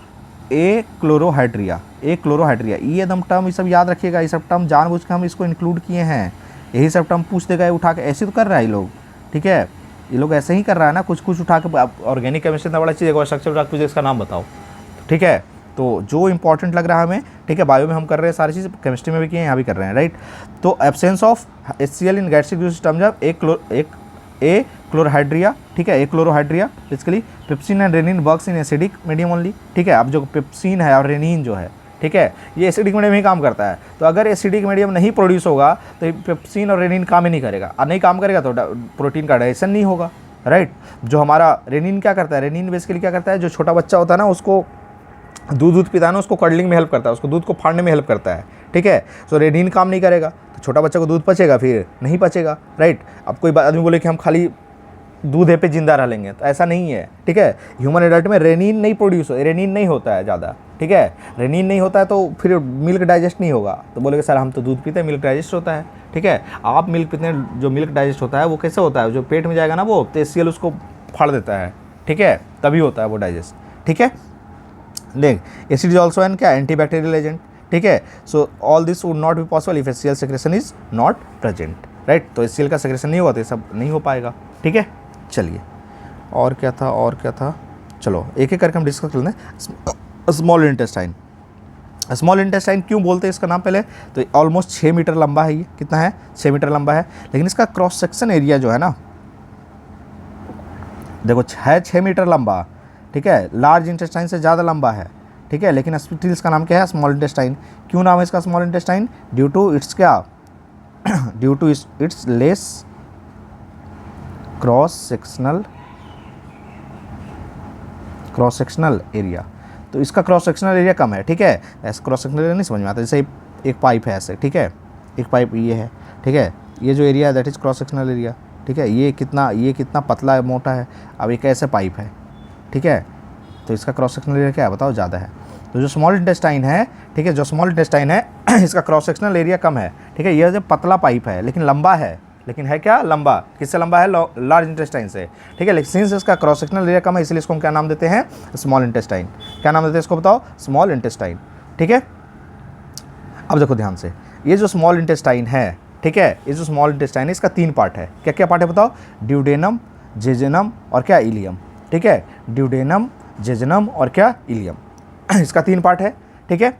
ए क्लोरोहाइड्रिया, ये एकदम टर्म, ये सब याद रखिएगा, ये सब टर्म जानबूझ के हम इसको इंक्लूड किए हैं, यही सब टर्म पूछ देगा उठा के, ऐसे तो कर रहा है ये लोग, ठीक है, ये लोग ऐसे ही कर रहा है ना, कुछ उठा के. ऑर्गेनिक केमिस्ट्री इतना बड़ा चीज़ है, स्ट्रक्चर उठा के पूछे इसका नाम बताओ, ठीक है. तो जो इंपॉर्टेंट लग रहा है हमें, ठीक है, बायो में हम कर रहे हैं सारी चीज़, केमिस्ट्री में भी किए हैं, यहाँ भी कर रहे हैं, राइट. तो absence of HCl in gastric juice system, जब ए क्लोरोहाइड्रिया, ठीक है, achlorhydria basically pepsin and rennin works in acidic medium only, ठीक है. अब जो पेप्सिन है और रेनिन जो है, ठीक है, ये एसिडिक मीडियम ही काम करता है. तो अगर एसिडिक मीडियम नहीं प्रोड्यूस होगा तो पेप्सिन और रेनिन काम ही नहीं करेगा, और नहीं काम करेगा तो प्रोटीन का डाइजेशन नहीं होगा, राइट. जो हमारा रेनिन क्या करता है, रेनिन बेसिकली क्या करता है, जो छोटा बच्चा होता है ना, उसको दूध पीता है ना, उसको कडलिंग में हेल्प करता है, उसको दूध को फाड़ने में हेल्प करता है, ठीक है. तो रेनिन काम नहीं करेगा तो छोटा बच्चा को दूध पचेगा, फिर नहीं पचेगा, राइट. अब कोई आदमी बोले कि हम खाली दूध पे जिंदा रह लेंगे, तो ऐसा नहीं है, ठीक है. ह्यूमन एडल्ट में रेनिन नहीं होता है ज़्यादा, ठीक है. रेनिन नहीं होता है तो फिर मिल्क डाइजेस्ट नहीं होगा. तो बोलेगे सर हम तो दूध पीते हैं, मिल्क डाइजेस्ट होता है, ठीक है. आप मिल्क पीते हैं, जो मिल्क डाइजेस्ट होता है वो कैसे होता है, जो पेट में जाएगा ना वो, तो HCl उसको फाड़ देता है, ठीक है, तभी होता है वो डाइजेस्ट, ठीक है. देख, एसिड इज ऑल्सो एन क्या, एंटीबैक्टीरियल एजेंट, ठीक है. So all this would not be possible if HCl secretion is not present, right. तो HCl का सेक्रेशन नहीं हुआ तो ये सब नहीं हो पाएगा, ठीक है. चलिए, और क्या था, चलो एक एक करके हम डिस्कस कर लेते हैं. स्मॉल इंटेस्टाइन क्यों बोलते हैं इसका नाम पहले, तो ऑलमोस्ट 6 मीटर लंबा है. ये कितना है, 6 मीटर लंबा है, लेकिन इसका क्रॉस सेक्शन एरिया जो है ना, देखो है 6 मीटर लंबा, ठीक है, लार्ज इंटेस्टाइन से ज़्यादा लंबा है, ठीक है. लेकिन स्पिटल इसका नाम क्या है, स्मॉल इंटेस्टाइन. क्यों नाम है इसका small intestine, due to its less cross sectional area. तो इसका क्रॉस सेक्शनल एरिया कम है, ठीक है. ऐसा क्रॉस सेक्शनल एरिया नहीं समझ में आता, जैसे एक पाइप है ऐसे, ठीक है, एक पाइप ये है, ठीक है, ये जो एरिया है that is cross sectional area, ठीक है. ये कितना पतला है, मोटा है. अब एक ऐसे पाइप है, ठीक है, तो इसका क्रॉस सेक्शनल एरिया क्या है बताओ, ज़्यादा है. तो जो स्मॉल इंटेस्टाइन है, ठीक है, जो स्मॉल इंटेस्टाइन है इसका क्रॉस सेक्शनल एरिया कम है, ठीक है. यह जो पतला पाइप है लेकिन लंबा है, लेकिन है क्या, लंबा. किससे लंबा है, लार्ज इंटेस्टाइन से, ठीक है. लेकिन सिंस इसका क्रॉस सेक्शनल एरिया कम है, इसलिए इसको हम क्या नाम देते हैं, स्मॉल इंटेस्टाइन. क्या नाम देते हैं इसको बताओ, स्मॉल इंटेस्टाइन, ठीक है. अब देखो ध्यान से, ये जो स्मॉल इंटेस्टाइन है, ठीक है, ये जो स्मॉल इंटेस्टाइन है इसका 3 पार्ट है. क्या क्या पार्ट है बताओ, ड्यूडेनम, जेजुनम और क्या, इलियम, ठीक है. ड्यूडेनम, जेजुनम और क्या, इलियम, इसका 3 पार्ट है, ठीक है.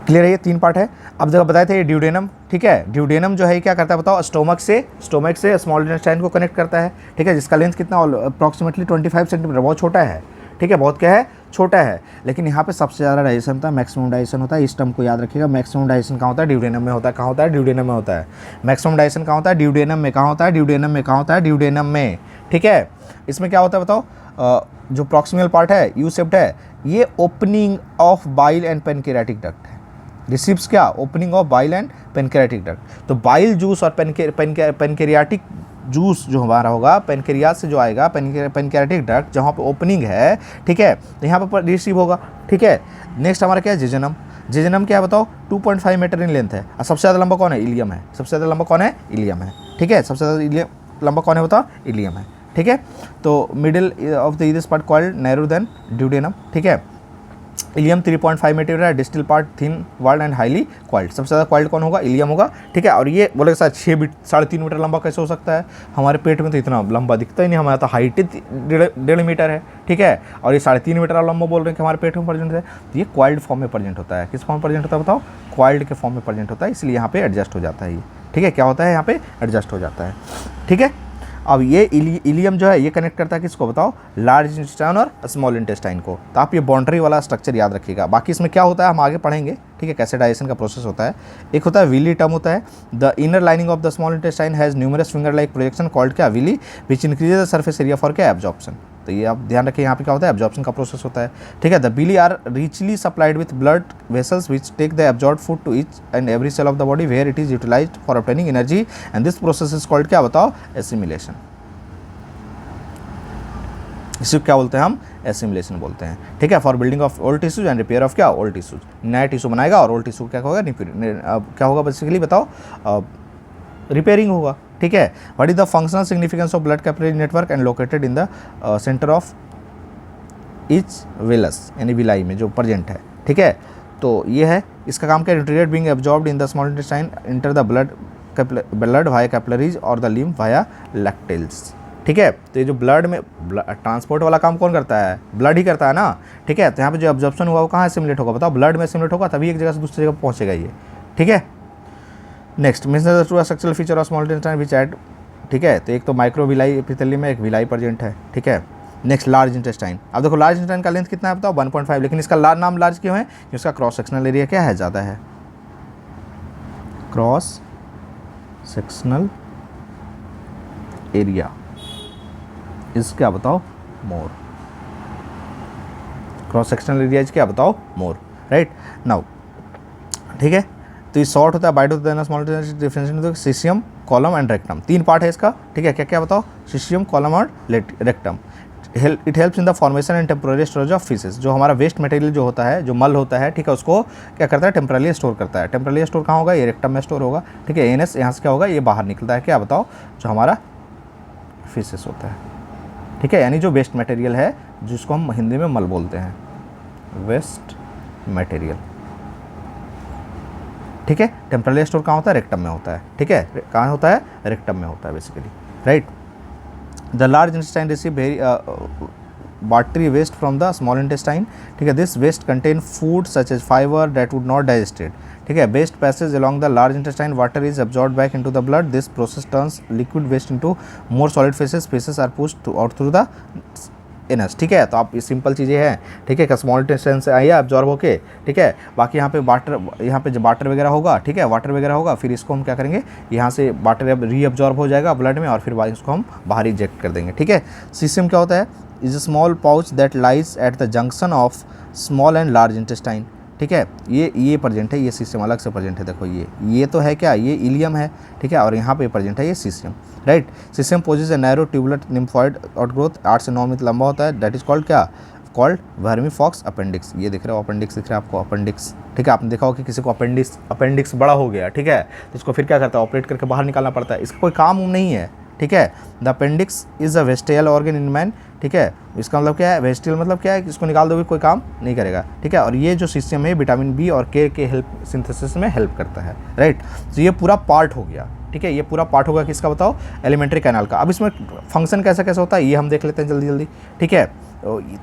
क्लियर है, ये 3 पार्ट है. अब जब बताए थे ये ड्यूडेनम, ठीक है, ड्यूडेनम जो है क्या करता है बताओ, स्टोमक से स्मॉल इंटेस्टाइन को कनेक्ट करता है, ठीक है, जिसका लेंथ कितना, अप्रॉक्सीमेटली 25 सेंटीमीटर, बहुत छोटा है, ठीक है, बहुत क्या है, छोटा है. लेकिन यहाँ पे सबसे ज़्यादा डाइजेशन होता है, मैक्सिमम डाइजेशन होता है. इस टर्म को याद रखिएगा, मैक्सिमम डाइजेशन कहाँ होता है, ड्यूडेनम में होता है. कहाँ होता है, ड्यूडेनम में होता है. मैक्सिमम डाइजेशन कहाँ होता है, ड्यूडेनम में. कहाँ होता है, ड्यूडेनम में. कहाँ होता है, ड्यूडेनम में, ठीक है. इसमें क्या होता है बताओ, जो प्रॉक्सिमल पार्ट है, यू शेप्ड है, ये opening of bile and pancreatic duct है. रिसीव्स क्या, opening of bile and pancreatic duct. तो बाइल जूस और पेनक्रियाटिक जूस जो हमारा होगा, पेनक्रियास से जो आएगा, पेनक्रियाटिक डक्ट जहाँ पे ओपनिंग है, ठीक है, तो यहाँ पर रिसीव होगा, ठीक है. नेक्स्ट हमारा क्या है, जेजुनम क्या है बताओ, 2.5 मीटर इन लेंथ है. और सबसे ज़्यादा लंबा कौन है, इलियम है. सबसे ज़्यादा लंबा कौन है, इलियम है, ठीक है. सबसे ज़्यादा लंबा कौन है बताओ, इलियम है, ठीक है. तो middle of the this part called narrow then duodenum, ठीक है. इलियम 3.5 मीटर है, distal part thin walled and highly coiled. सबसे ज़्यादा क्वाइल्ड कौन होगा, इलियम होगा, ठीक है. और ये बोले सर 3.5 मीटर लंबा कैसे हो सकता है, हमारे पेट में तो इतना लंबा दिखता ही नहीं, हमारा तो हाइट ही 1.5 मीटर है, ठीक है. और ये 3.5 मीटर लंबा बोल रहे हैं कि हमारे पेट में प्रेजेंट है. तो ये क्वाइल्ड फॉर्म में प्रेजेंट होता है. किस फॉर्म में प्रेजेंट होता है बताओ, क्वाइल्ड के फॉर्म में प्रेजेंट होता है, इसलिए यहाँ पे एडजस्ट हो जाता है ये, ठीक है. क्या होता है यहाँ पे, एडजस्ट हो जाता है, ठीक है. अब ये इलियम जो है ये कनेक्ट करता है किसको बताओ, लार्ज इंटेस्टाइन और स्मॉल इंटेस्टाइन को। तो आप ये बाउंड्री वाला स्ट्रक्चर याद रखिएगा। बाकी इसमें क्या होता है हम आगे पढ़ेंगे, ठीक है, कैसे डाइजेशन का प्रोसेस होता है। एक होता है विली टर्म होता है, the inner lining of the small intestine has numerous finger like projection called क्या, villi, which increases the surface area for क्या, एब्जॉर्प्शन। तो ये आप ध्यान रखिए, यहाँ पे क्या होता है, एब्जॉर्प्शन का प्रोसेस होता है, ठीक है। The villi are richly supplied with blood vessels which take the absorb food to each and every cell of the body where it is utilised for obtaining energy and this process is called क्या बताओ, assimilation. इसे क्या बोलते हैं हम, assimilation बोलते हैं, ठीक है। For building of old tissues and repair of क्या, ओल्ड टिश्यूज, नया टिश्यू बनाएगा और ओल्ड टिश्यू क्या होगा, क्या होगा बेसिकली बताओ, रिपेयरिंग होगा, ठीक है। What is the functional significance of blood capillary network and located in the centre of each Wallace, यानी विलाई में जो प्रेजेंट है, ठीक है। तो ये है इसका काम क्या, nutrient being absorbed in the small intestine enter the blood via capillaries और द लिम्फ वाया लैक्टेल्स, ठीक है। तो ये जो ब्लड में ट्रांसपोर्ट वाला काम कौन करता है, ब्लड ही करता है ना, ठीक है। तो यहाँ पे जो एब्जॉर्प्शन हुआ वो कहाँ एसिमुलेट होगा बताओ, ब्लड में एसिमुलेट होगा, तभी एक जगह से दूसरी जगह पहुँचेगा ये, ठीक है। Next means the true structural feature of small intestine which add, ठीक है। तो एक तो माइक्रो विलाई एपिथेलियम में एक विलाई प्रेजेंट है, ठीक है। नेक्स्ट लार्ज इंटेस्टाइन, अब देखो लार्ज इंटेस्टाइन का लेंथ कितना है बताओ, 1.5, लेकिन इसका नाम लार्ज क्यों है, क्योंकि इसका क्रॉस सेक्शनल एरिया क्या है, ज़्यादा है, क्रॉस सेक्शनल एरिया इस क्या बताओ, मोर, क्रॉस सेक्शनल एरिया इज क्या बताओ, मोर, राइट नाउ, ठीक है। तो ये शॉर्ट होता है बाइट होता है small differentiation caesium, column and rectum, 3 part है इसका, ठीक है। क्या क्या बताओ, सीसियम, कॉलम और rectum. It helps in the formation and temporary storage of faeces, जो हमारा वेस्ट मटेरियल जो होता है, जो मल होता है, ठीक है, उसको क्या करता है, टेम्परली स्टोर करता है। टेम्परली स्टोर कहाँ होगा, ये रेक्टम में स्टोर होगा, ठीक है। एनएस यहाँ से क्या होगा, ये बाहर निकलता है, क्या बताओ, जो हमारा फीसेस होता है, ठीक है, यानी जो वेस्ट मटेरियल है जिसको हम हिंदी में मल बोलते हैं, वेस्ट मटेरियल, ठीक है। टेम्पररी स्टोर कहाँ होता है, रेक्टम में होता है, ठीक है, कहाँ होता है, रेक्टम में होता है basically, right. The large intestine receive very watery waste from the small intestine, ठीक है। This waste contain food such as fibre that would not digested, ठीक है। Waste passage along the large intestine, water is absorbed back into the blood, this process turns liquid waste into more solid phases, phases are pushed out through the anus, ठीक है। तो आप ये simple चीज़ें हैं, ठीक है, स्मॉल इंटेस्टाइन से आइए एब्जॉर्ब होके, ठीक है। बाकी यहाँ पे वाटर वगैरह होगा, ठीक है, वाटर वगैरह होगा, फिर इसको हम क्या करेंगे, यहाँ से वाटर रीअब्जॉर्ब हो जाएगा ब्लड में और फिर इसको हम बाहर इजेक्ट कर देंगे, ठीक है। सीसियम क्या होता है, is a small pouch that lies at the junction of small and large intestine, ठीक है। ये प्रेजेंट है, ये सीसियम अलग से प्रेजेंट है, देखो ये तो है क्या, ये इलियम है, ठीक है, और यहाँ पे प्रेजेंट है ये caecum, right. Caecum possesses a narrow tubular lymphoid outgrowth 8 से 9 मीटर लंबा होता है, दैट इज कॉल्ड क्या, कॉल्ड वर्मीफॉक्स अपेंडिक्स। ये दिख रहा है अपेंडिक्स, दिख रहा है आपको अपेंडिक्स, ठीक है। आपने देखा हो कि किसी को अपेंडिक्स बड़ा हो गया, ठीक है, तो इसको फिर क्या करता है, ऑपरेट करके बाहर निकालना पड़ता है, इसका कोई काम नहीं है, ठीक है। The appendix is a vestigial organ in man, ठीक है। इसका मतलब क्या है, वेस्टियल मतलब क्या है, इसको निकाल दोगे कोई काम नहीं करेगा, ठीक है। और ये जो सिस्टम है विटामिन बी और के हेल्प सिंथेसिस में हेल्प करता है, राइट। तो ये पूरा पार्ट हो गया, ठीक है, ये पूरा पार्ट होगा किसका बताओ, एलिमेंट्री कैनाल का। अब इसमें फंक्शन कैसे कैसे होता है ये हम देख लेते हैं जल्दी, ठीक है।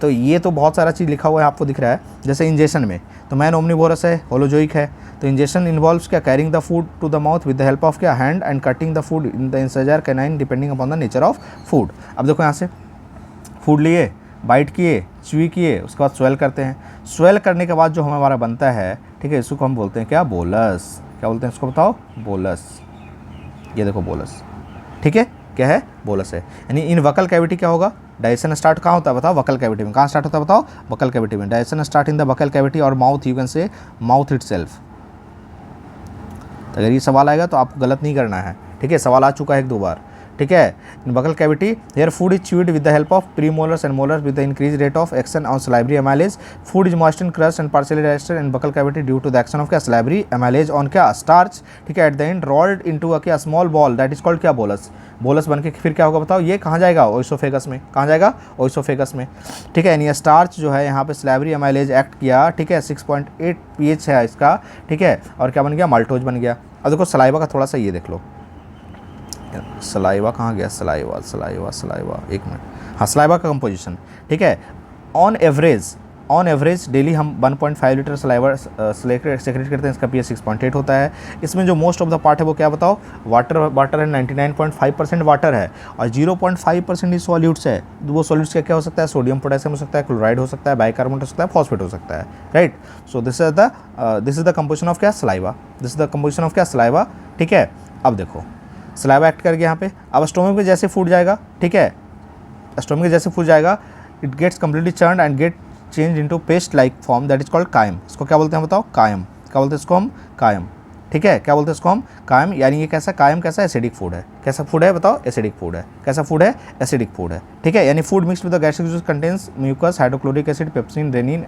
तो ये तो बहुत सारा चीज़ लिखा हुआ है आपको दिख रहा है, जैसे इंजेक्शन में तो मैन ओमनिवोरस है, होलोजोइक है। तो इंजेक्शन इन्वॉल्व्स क्या, carrying the food to the mouth with the help of क्या, hand and cutting the food in the incisor canine depending upon the nature of food. अब देखो यहाँ से फूड लिए, बाइट किए, च्यूई किए, उसके बाद स्वेल करते हैं। स्वेल करने के बाद जो हमारा बनता है, ठीक है, इसको हम बोलते हैं क्या, बोलस। क्या बोलते हैं इसको बताओ, बोलस। ये देखो बोलस, ठीक है, क्या है, बोलस है। यानी इन वकल कैविटी क्या होगा, डाइजेशन स्टार्ट कहाँ होता है बताओ, वकल कैविटी में। कहाँ स्टार्ट होता है बताओ, वकल कैविटी में। Digestion start in the buccal cavity और mouth, you can say mouth itself. अगर ये सवाल आएगा तो आपको गलत नहीं करना है, ठीक है, सवाल आ चुका है 1-2 बार, ठीक है। In buccal cavity here food is chewed with the help of premolars and molars with the increase rate of action on salivary amylase. Food is moisten crushed and partially digested in buccal cavity due to the action of क्या, salivary amylase on क्या, starch, ठीक है। At the end rolled into a क्या, small ball that is called क्या, bolus. Bolus बन के फिर क्या होगा बताओ, ये कहाँ जाएगा, ओइसोफेगस में। कहाँ जाएगा, ओइसोफेगस में, ठीक है। यानी स्टार्च जो है यहाँ पे सलाइवरी एमाइलेज एक्ट किया, ठीक है, 6.8 pH है इसका, ठीक है, और क्या बन गया, माल्टोज बन गया। अब देखो सलाइवा का थोड़ा सा ये देख लो, सलाइवा कहाँ गया, सलाइवा, एक मिनट, हाँ, सलाइवा का कंपोजिशन, ठीक है। On average on average daily हम 1.5 लीटर सलाइवा सेक्रेट करते हैं, इसका pH 6.8 होता है। इसमें जो मोस्ट ऑफ द पार्ट है वो क्या बताओ, वाटर है, 99.5% वाटर है और 0.5% ही सॉल्यूट्स है। वो सॉल्यूट्स क्या क्या हो सकता है, सोडियम पोटेशियम हो सकता है, क्लोराइड हो सकता है, बाइकार्बोनेट हो सकता है, फॉस्फेट हो सकता है, right. So this is the composition of क्या, saliva, this is the composition of क्या, सलाइवा, ठीक है। अब देखो सलाइवा एक्ट कर गया यहाँ पे, अब स्टोमक में जैसे फूड जाएगा, ठीक है, स्टोमक में जैसे फूड जाएगा, it gets completely churned and get change into paste like form, that is called chyme. इसको क्या बोलते हैं बताओ, कायम। क्या बोलते हैं इसको हम, कायम, ठीक है। क्या बोलते हैं इसको हम, कायम। यानी ये कैसा कायम, कैसा एसिडिक फूड है, कैसा फूड है बताओ, एसिडिक फूड है। कैसा फूड है, एसिडिक फूड है, ठीक है। यानी food mixed with the gastric juice contains mucus, hydrochloric acid, pepsin, rennin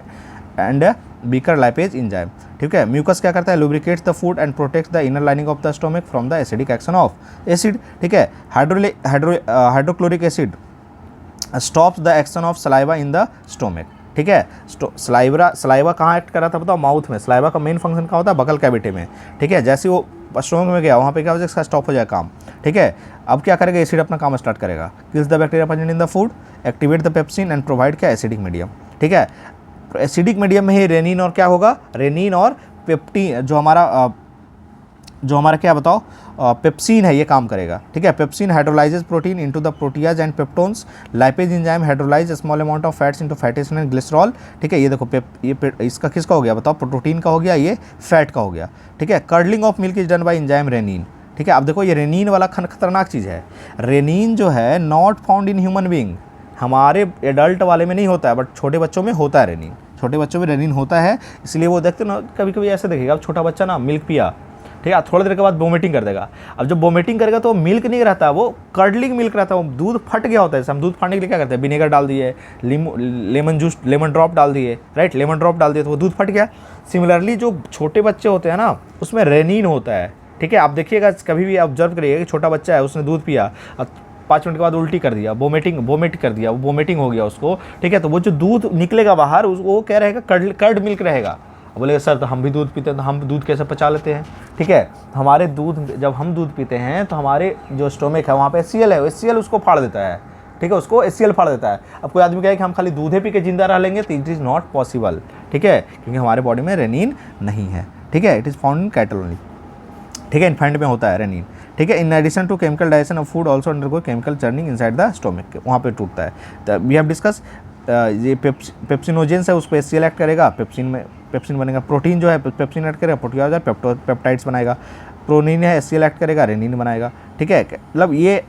and weaker lipase enzyme, ठीक है। म्यूकस क्या करता है, lubricates the food and protects the inner lining of the stomach from the acidic action of acid, ठीक है। Hydrochloric acid stops the action of saliva in the stomach, ठीक है। Saliva कहाँ एक्ट कर रहा था बताओ, माउथ में। सलाइवा का मेन फंक्शन क्या होता है, बकल कैविटी में, ठीक है। जैसे वो स्टोमक में गया वहाँ पे क्या हो जाएगा, इसका स्टॉप हो जाएगा काम, ठीक है। अब क्या करेगा, एसिड अपना काम स्टार्ट करेगा, kills the bacteria present in the food, activate the pepsin and provide क्या, एसिडिक मीडियम, ठीक है। एसिडिक मीडियम में ही रेनिन और क्या होगा, रेनिन और पेप्टिन, जो हमारा क्या बताओ पेप्सिन है, ये काम करेगा, ठीक है। Pepsin hydrolyses protein into the proteoses and peptones, lipase enzyme hydrolyse small amount of fats into fatty acid and glycerol, ठीक है। ये देखो इसका किसका हो गया बताओ, प्रोटीन का हो गया, ये फैट का हो गया, ठीक है। Curdling of milk is done by enzyme rennin, ठीक है। अब देखो ये रेनिन वाला खतरनाक चीज़ है। रेनिन जो है not found in human being, हमारे एडल्ट वाले में नहीं होता है, बट छोटे बच्चों में होता है रेनिन, छोटे बच्चों में रेनिन होता है। इसलिए वो देखते ना, कभी कभी ऐसे देखेगा, अब छोटा बच्चा ना मिल्क पिया, ठीक है, थोड़ी देर के बाद वोमिटिंग कर देगा। अब जब वोमिटिंग करेगा तो मिल्क नहीं रहता, वो कर्डलिंग मिल्क रहता है, वो दूध फट गया होता है। हम दूध फाड़ने के लिए क्या करते हैं, विनेगर डाल दिए, लेमन जूस, लेमन ड्रॉप डाल दिए, राइट, लेमन ड्रॉप डाल दिए तो वो दूध फट गया। सिमिलरली जो छोटे बच्चे होते हैं ना, उसमें रेनिन होता है, ठीक है। आप देखिएगा, कभी भी ऑब्जर्व करिएगा कि छोटा बच्चा है, उसने दूध पिया, 5 मिनट के बाद उल्टी कर दिया, वोमिट कर दिया, वोमिटिंग हो गया उसको, ठीक है। तो वो जो दूध निकलेगा बाहर, वो क्या रहेगा, कर्ड मिल्क रहेगा। बोले सर तो हम भी दूध पीते हैं, तो हम दूध कैसे पचा लेते हैं, ठीक है। हमारे दूध, जब हम दूध पीते हैं तो हमारे जो स्टोमक है वहाँ पे HCl है, HCl उसको फाड़ देता है, ठीक है, उसको HCl फाड़ देता है। अब कोई आदमी कहे कि हम खाली दूध ही पी के जिंदा रह लेंगे, तो इट इज़ नॉट पॉसिबल, ठीक है, क्योंकि हमारे बॉडी में रेनिन नहीं है, ठीक है। It is found in cattle only, ठीक है, इन्फेंट में होता है रेनिन, ठीक है। In addition to chemical digestion of food also undergo chemical churning inside the stomach, वहाँ पे टूटता है। तो वी हैव डिस्कस ये पेप्सिनोजेंस है, उस पर HCl एक्ट करेगा, पेप्सिन बनेगा। प्रोटीन जो है पेप्सिन एक्ट करेगा, प्रोटीन हो जाए, पेप्टाइड्स बनाएगा। प्रोटीन है, HCl एक्ट करेगा, रेनिन बनाएगा, ठीक है। मतलब ये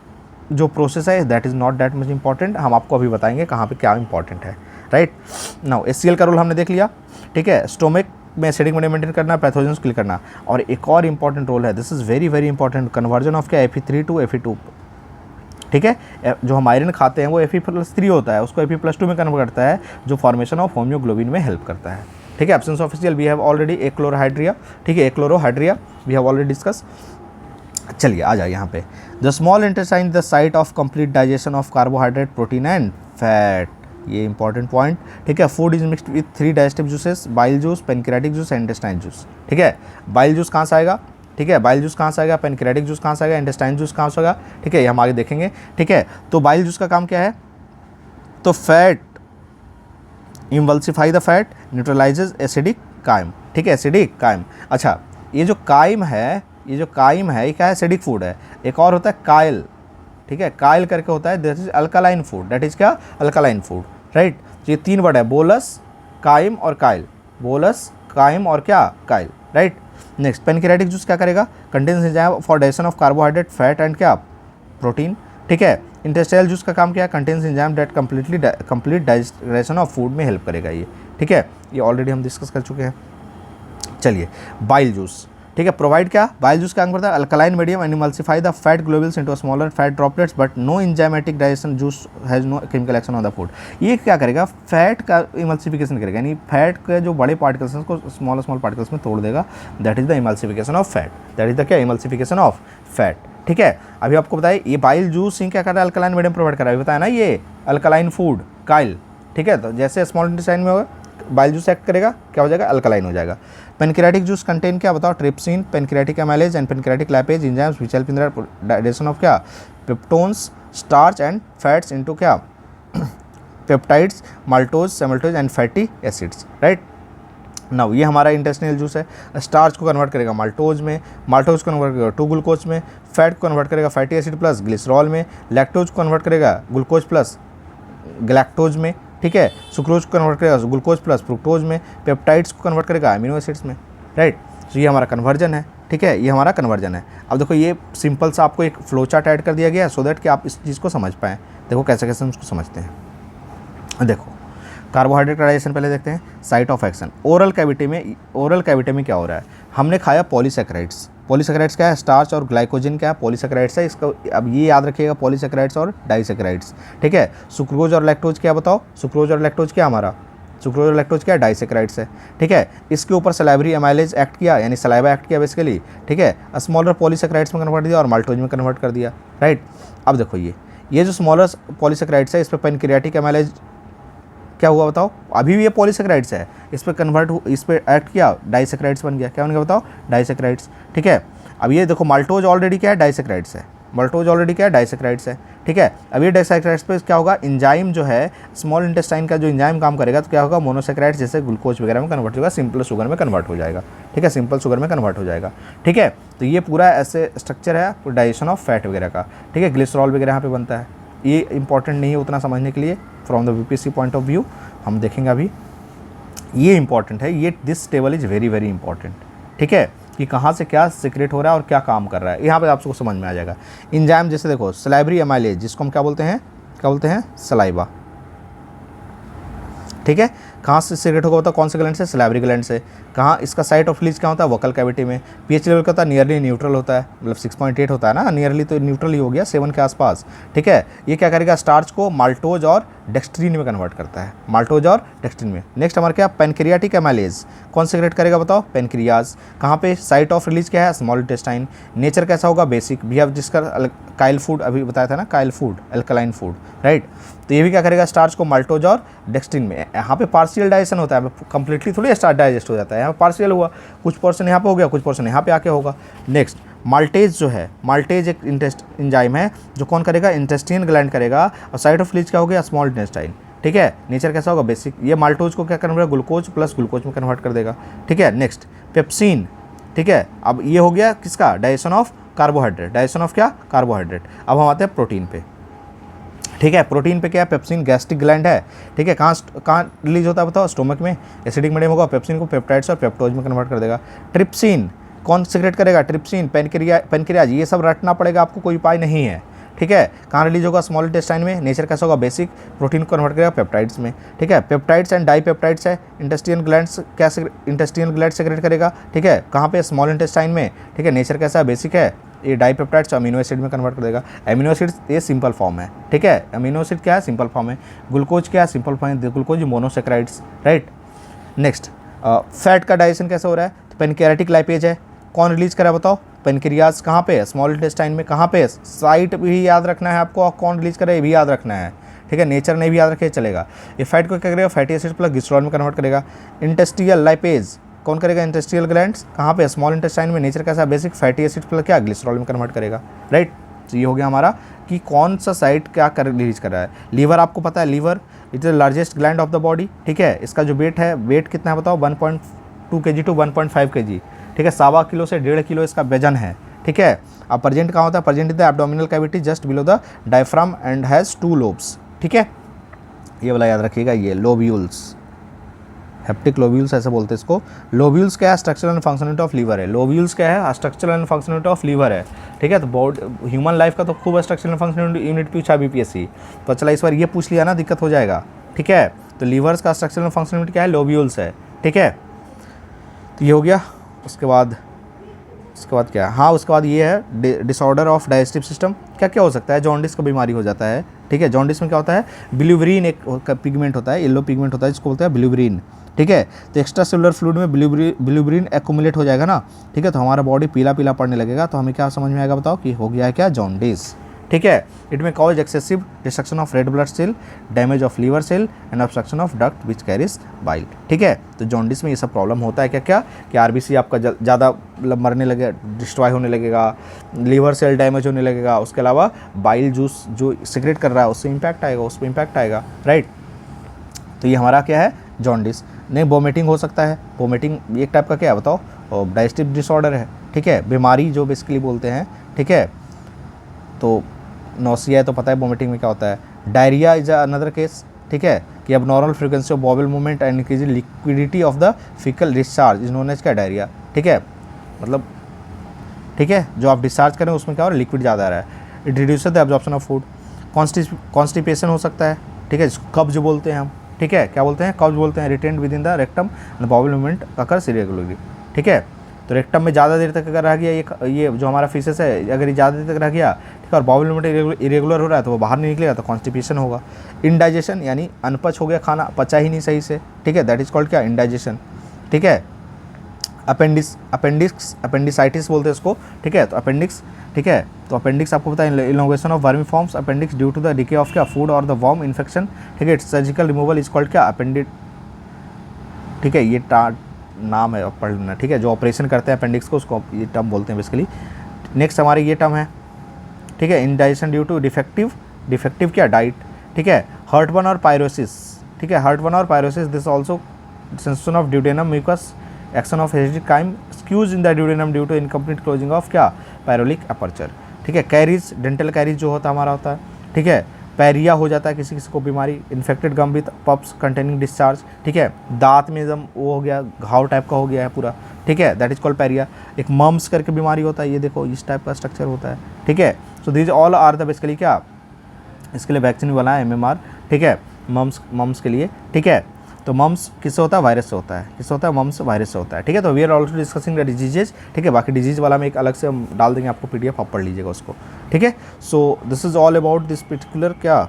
जो प्रोसेस है that is not that much important, हम आपको अभी बताएंगे कहाँ पे क्या इंपॉर्टेंट है, राइट। नाउ HCl का रोल हमने देख लिया, ठीक है। स्टोमक में एसिडिक मीडियम मेंटेन करना, पैथोजेंस किल करना। और एक और इंपॉर्टेंट रोल है, this is very very important, conversion of क्या, Fe3 टू Fe2, ठीक है। जो हम आयरन खाते हैं वो Fe+3 होता है, उसको Fe+2 में कन्वर्ट करता है, जो फॉर्मेशन ऑफ होम्योग्लोबिन में हेल्प करता है, ठीक है। Absence of HCl we have already achlorhydria, ठीक है, achlorhydria we have already discuss. चलिए आ जाए यहाँ पे, the small intestine the site of complete digestion of carbohydrate, protein and fat, ये इंपॉर्टेंट पॉइंट, ठीक है। Food is mixed with 3 digestive juices, bile juice, pancreatic juice and intestine juice, ठीक है। बाइल जूस कहाँ से आएगा, ठीक है, बाइल जूस कहाँ से आएगा, पेनक्रियाटिक जूस कहाँ से आएगा, इंटेस्टाइन जूस कहाँ से आएगा, ठीक है, ये हम आगे देखेंगे, ठीक है। तो बाइल जूस का काम क्या है, तो fat emulsify the fat, neutralises acidic chyme, ठीक है, एसिडिक कायम। अच्छा, ये जो कायम है, ये क्या है, एसिडिक फूड है। एक और होता है कायल, ठीक है, कायल करके होता है, that is alkaline food, that is क्या, अल्कालाइन फूड, राइट। तो ये 3 वर्ड है, बोलस, कायम और कायल, बोलस, कायम और क्या, कायल, राइट। नेक्स्ट, पेनक्रियाटिक जूस क्या करेगा, contains enzyme for digestion of carbohydrate, fat and क्या, प्रोटीन, ठीक है। इंटेस्टाइनल जूस का काम क्या है, contains enzyme that complete digestion of food में हेल्प करेगा ये, ठीक है। ये ऑलरेडी हम डिस्कस कर चुके हैं। चलिए, बाइल जूस, ठीक है, प्रोवाइड क्या, बाइल जूस का काम करता है, alkaline medium and emulsify the fat globules into smaller fat droplets, but no enzymatic digestion, juice has no chemical action on the food. ये क्या करेगा, फैट का इमल्सिफिकेशन करेगा, यानी फैट के जो बड़े पार्टिकल्स हैं उसको स्मॉल पार्टिकल्स में तोड़ देगा, that is the emulsification of fat, that is the क्या, इमल्सिफिकेशन ऑफ फैट, ठीक है। अभी आपको बताइए, ये बाइल जूस ही क्या कर रहा है, अल्कलाइन मीडियम प्रोवाइड कर रहा है, बताया ना, ये अल्कलाइन फूड काइल, ठीक है। तो जैसे स्मॉल इंटेस्टाइन में होगा, बाइल जूस एक्ट करेगा, क्या हो जाएगा, अल्कलाइन हो जाएगा। पेनक्रियाटिक जूस कंटेन क्या बताओ, trypsin, pancreatic amylase and pancreatic lipase enzymes which help in the digestion of क्या, peptones, starch and fats into क्या, peptides, maltose, isomaltose and fatty acids, right. Now ये हमारा इंटेस्टिनल जूस है, starch को convert करेगा maltose में, maltose को convert करेगा 2 ग्लूकोज में, फैट को कन्वर्ट करेगा फैटी एसिड प्लस ग्लिसरॉल में, लैक्टोज को कन्वर्ट करेगा ग्लूकोज प्लस गैलेक्टोज में, ठीक है, सुक्रोज को कन्वर्ट करेगा ग्लूकोज प्लस फ्रुक्टोज में, पेप्टाइड्स को कन्वर्ट करेगा अमीनो एसिड्स में, राइट। तो ये हमारा कन्वर्जन है, ठीक है, ये हमारा कन्वर्जन है। अब देखो ये सिंपल सा आपको एक फ्लो चार्ट ऐड कर दिया गया है सो दैट कि आप इस चीज़ को समझ पाएँ। देखो कैसे कैसे हम उसको समझते हैं। देखो कार्बोहाइड्रेट का डाइजेशन पहले देखते हैं, site of action. Oral cavity में क्या हो रहा है, हमने खाया पॉलीसेकेराइड्स। पॉलीसेकेराइड्स क्या है, स्टार्च और ग्लाइकोजन क्या है, पॉलीसेकेराइड्स है। इसका अब ये याद रखिएगा, पॉलीसेकेराइड्स और डाइसेकेराइड्स, ठीक है। सुक्रोज और लैक्टोज क्या बताओ, सुक्रोज और लैक्टोज क्या हमारा, सुक्रोज और लैक्टोज क्या है, डाइसेकेराइड्स है, ठीक है। इसके ऊपर सलाइवरी एमाइलेज एक्ट किया, यानी सलाइवा एक्ट किया बेसिकली, ठीक है। स्मॉलर पॉलीसेकेराइड्स में कन्वर्ट दिया और माल्टोज में कन्वर्ट कर दिया, राइट। अब देखो ये जो स्मॉलर पॉलीसेकेराइड्स है इस पर पेनक्रियाटिक एमाइलेज क्या हुआ बताओ, अभी भी ये पॉलीसेकेराइड्स है, इस पर इस पर एक्ट किया, डाइसेकेराइड्स बन गया, क्या बन गया बताओ, डाइसेकेराइड्स, ठीक है। अब ये देखो माल्टोज ऑलरेडी क्या है, डाइसेकेराइड्स है, माल्टोज ऑलरेडी क्या है, डाइसेकेराइड्स है, ठीक है। अब ये डाइसेकेराइड्स पे क्या होगा, एंजाइम जो है स्मॉल इंटेस्टाइन का जो एंजाइम काम करेगा तो क्या होगा, मोनोसेकेराइड्स जैसे ग्लूकोज वगैरह में कन्वर्ट होगा, सिंपल शुगर में कन्वर्ट हो जाएगा, ठीक है, सिंपल शुगर में कन्वर्ट हो जाएगा, ठीक है। तो ये पूरा ऐसे स्ट्रक्चर है डाइजेशन ऑफ फैट वगैरह का, ठीक है। ग्लिसरॉल वगैरह यहाँ पे बनता है, ये इंपॉर्टेंट नहीं है उतना समझने के लिए from the BPSC point of view, हम देखेंगे अभी। ये इंपॉर्टेंट है, ये this table is very very important, ठीक है, कि कहाँ से क्या सीक्रेट हो रहा है और क्या काम कर रहा है, यहाँ पे आपको समझ में आ जाएगा। एंजाइम जैसे देखो सलाइवरी एमाइलेज, जिसको हम क्या बोलते हैं सलाइवा, ठीक है। कहाँ से सीक्रेट होगा, होता है कौन से ग्लैंड से, सलाइवरी ग्लैंड से। कहाँ इसका साइट ऑफ रिलीज क्या होता है, वोकल कैविटी में। पीएच लेवल क्या होता है, नियरली न्यूट्रल होता है, मतलब 6.8 होता है ना, नियरली तो न्यूट्रल ही हो गया, 7 के आसपास, ठीक है। ये क्या करेगा, स्टार्च को माल्टोज और डेक्सट्रीन में कन्वर्ट करता है, माल्टोज और डेक्सट्रीन में। नेक्स्ट हमारे क्या, पेनक्रियाटिक एमाइलेज, कौन सीक्रेट करेगा बताओ, पेनक्रियाज। कहाँ पे साइट ऑफ रिलीज क्या है, स्मॉल इंटेस्टाइन। नेचर कैसा होगा, बेसिक, भी अब जिसका काइल फूड अभी बताया था ना, Kyle food, alkaline food, right. तो ये भी क्या करेगा, स्टार्च को माल्टोज और डेक्सट्रीन में। यहाँ पे पार्शियल डाइजेशन होता है, कंप्लीटली थोड़ी स्टार्च डाइजेस्ट हो जाता है, यहाँ पार्शियल हुआ, कुछ पोर्शन यहाँ पे हो गया, कुछ पोर्शन यहाँ पे आके होगा। नेक्स्ट माल्टेज जो है, माल्टेज एक एंजाइम है जो कौन करेगा, इंटेस्टाइन ग्लैंड करेगा, और साइट ऑफ रिलीज क्या हो गया, स्मॉल इंटेस्टाइन, ठीक है। नेचर कैसा होगा, बेसिक। ये माल्टोज को क्या कन्वर्ट, ग्लूकोज प्लस ग्लूकोज में कन्वर्ट कर देगा, ठीक है। नेक्स्ट पेप्सिन, ठीक है। अब ये हो गया किसका, digestion of carbohydrate, digestion of क्या, कार्बोहाइड्रेट। अब हम आते हैं प्रोटीन पे, ठीक है। प्रोटीन पे क्या है, पेप्सिन गैस्ट्रिक ग्लैंड है, ठीक है। कहाँ रिलीज होता है बताओ, स्टोमक में, एसिडिक मीडियम होगा, पेप्सिन को पेप्टाइड्स और पेप्टोज में कन्वर्ट कर देगा। ट्रिप्सिन कौन सीक्रेट करेगा, ट्रिप्सिन, पेनक्रियाज, ये सब रटना पड़ेगा आपको, कोई उपाय नहीं है, ठीक है। कहाँ रिलीज होगा, स्मॉल इंटेस्टाइन में। नेचर कैसा होगा, बेसिक। प्रोटीन को कन्वर्ट करेगा पेप्टाइड्स में, ठीक है। पेप्टाइड्स एंड डाईपेप्टाइड्स है, इंटेस्टाइन ग्लैंड्स क्या, इंटेस्टाइन ग्लैंड सेक्रेट करेगा, ठीक है। कहाँ पे, स्मॉल इंटेस्टाइन में, ठीक है। नेचर कैसा है, बेसिक है। ये डाईपेप्टाइड्स अमीनो एसिड में कन्वर्ट कर देगा। अमीनो एसिड ये सिंपल फॉर्म है, ठीक है। अमीनो एसिड क्या है, सिंपल फॉर्म है। ग्लूकोज क्या है, सिंपल फॉर्म है, glucose monosaccharides, right. Next fat का डाइजेशन कैसे हो रहा है, तो पेनक्रियाटिक लाइपेज है, कौन रिलीज करा बताओ, पेनक्रियाज। कहाँ पे, स्मॉल इंटेस्टाइन में। कहाँ पे, साइट भी याद रखना है आपको, और कौन रिलीज करे ये भी याद रखना है, ठीक है। नेचर नहीं भी याद रखे चलेगा। ये फैट को क्या करेगा, फैटी एसिड प्लस ग्लिसरॉल में कन्वर्ट करेगा। इंटेस्टियल लाइपेज कौन करेगा, इंटेस्टियल ग्लैंड्स। कहाँ पे, स्मॉल इंटेस्टाइन में। नेचर कैसा, बेसिक, फैटी एसिड प्लस क्या, ग्लिसरॉल में कन्वर्ट करेगा, राइट। तो ये हो गया हमारा कि कौन सा साइट क्या कर रिलीज कर रहा है। लीवर आपको पता है, liver it is the largest gland of the body, ठीक है। इसका जो वेट है, वेट कितना है बताओ, 1.2 kg टू 1.5 kg, ठीक है। 1.25 किलो से 1.5 किलो इसका वजन है, ठीक है। अब प्रेजेंट कहाँ होता है, present in the abdominal cavity just below the diaphragm and has 2 lobes, ठीक है। ये वाला याद रखिएगा, ये लोब्यूल्स, हेप्टिक लोब्यूल्स ऐसे बोलते हैं इसको। लोब्यूल्स क्या है, structural and functionality of liver है। लोब्यूल्स क्या है, structural and functionality of liver है, ठीक है। तो बॉडी ह्यूमन लाइफ का तो खूब स्ट्रक्चरल एंड फंक्शनलिटी यूनिट पूछा बीपीएससी, तो चला इस बार ये पूछ लिया ना, दिक्कत हो जाएगा, ठीक है। तो लीवर्स का स्ट्रक्चरल एंड फंक्शनलिटी क्या है, लोब्यूल्स है, ठीक है। तो ये हो गया। उसके बाद क्या है, हाँ उसके बाद ये है डिसऑर्डर ऑफ डाइजेस्टिव सिस्टम। क्या क्या हो सकता है, जॉन्डिस का बीमारी हो जाता है, ठीक है। जॉन्डिस में क्या होता है, बिल्यूबिन एक पिगमेंट होता है, येलो पिगमेंट होता है जिसको बोलते हैं बिल्यूबिन, ठीक है। तो एक्स्ट्रा सेलुलर फ्लूइड में बिल्यूबिन एक्यूमुलेट हो जाएगा ना, ठीक है। तो हमारा बॉडी पीला पीला पड़ने लगेगा, तो हमें क्या समझ में आएगा बताओ कि हो गया है क्या, जॉन्डिस, ठीक है। इट में cause excessive destruction of red blood cell, damage of liver cell and obstruction of duct which carries bile, ठीक है। तो जॉन्डिस में ये सब प्रॉब्लम होता है क्या क्या, कि आरबीसी आपका ज़्यादा मरने लगेगा, डिस्ट्रॉय होने लगेगा, लीवर सेल डैमेज होने लगेगा, उसके अलावा बाइल जूस जो सिक्रेट कर रहा है उससे इम्पैक्ट आएगा, उस पर इम्पैक्ट आएगा, राइट। तो ये हमारा क्या है, जॉन्डिस। नहीं, वोमिटिंग हो सकता है, वोमिटिंग एक टाइप का क्या है बताओ, डाइजेस्टिव डिसऑर्डर है, ठीक है, बीमारी जो बेसिकली बोलते हैं, ठीक है। तो नौसिया है तो पता है वोमिटिंग में क्या होता है। डायरिया इज अनदर केस, ठीक है, कि अब normal frequency of bowel movement and increase liquidity of the faecal discharge is known as क्या, डायरिया, ठीक है, मतलब ठीक है, जो आप डिस्चार्ज करें उसमें क्या हो रहा है, लिक्विड ज़्यादा आ रहा है। It reduce the absorption of food. Constipation हो सकता है, ठीक है, कब्ज बोलते हैं हम, ठीक है, क्या बोलते हैं, कब्ज बोलते हैं। Retained with in the rectum and बॉबल movement occurs irregularly, ठीक है। तो रेक्टम में ज़्यादा देर तक अगर रह गया ये जो हमारा फीसेस है, अगर ये ज़्यादा देर तक रह गया, ठीक है, और बॉबल मूवमेंट इरेगुलर हो रहा है तो वो बाहर नहीं निकलेगा, तो कॉन्स्टिपेशन होगा। इनडाइजेशन यानी अनपच हो गया, खाना पचा ही नहीं सही से, ठीक है, दैट इज कॉल्ड क्या, इनडाइजेशन, ठीक है। अपेंडिसाइटिस बोलते हैं इसको, ठीक है, तो अपेंडिक्स, ठीक है, तो अपेंडिक्स आपको पता है, elongation of vermiform appendix due to the decay of क्या, फूड और द वॉर्म इन्फेक्शन, ठीक है। सर्जिकल रिमूवल इज कॉल्ड क्या, अपेंडिट, ठीक है, ये नाम है पढ़ लेना, ठीक है, जो ऑपरेशन करते हैं अपेंडिक्स को, उसको ये टर्म बोलते हैं बेसिकली। नेक्स्ट हमारी ये टर्म है, ठीक है, इंडाइजेशन ड्यू टू डिफेक्टिव क्या, डाइट, ठीक है। हार्टबर्न और पायरोसिस, ठीक है, हार्टबर्न और pyrosis, this also sensation of duodenum mucus, action of acidic chyme squeeze in the duodenum due to incomplete closing of क्या, पैरोलिक अपर्चर, ठीक है। कैरीज, डेंटल कैरीज जो होता हमारा होता है, ठीक है। पैरिया हो जाता है किसी किसी को बीमारी, infected gum with pus containing discharge, ठीक है, दांत में एकदम वो हो गया, घाव टाइप का हो गया है पूरा, ठीक है, दैट इज कॉल्ड पैरिया। एक मम्स करके बीमारी होता है, ये देखो इस टाइप का स्ट्रक्चर होता है, ठीक है। So these all are the basically क्या, इसके लिए वैक्सीन बना है MMR, ठीक है, मम्स के लिए, ठीक है। तो मम्स किससे होता है, वायरस से होता है, किससे होता है, मम्स वायरस से होता है, ठीक है। तो we are also discussing the diseases, ठीक है, बाकी डिजीज वाला में एक अलग से हम डाल देंगे आपको PDF, आप पढ़ लीजिएगा उसको, ठीक है। सो this is all about this particular क्या,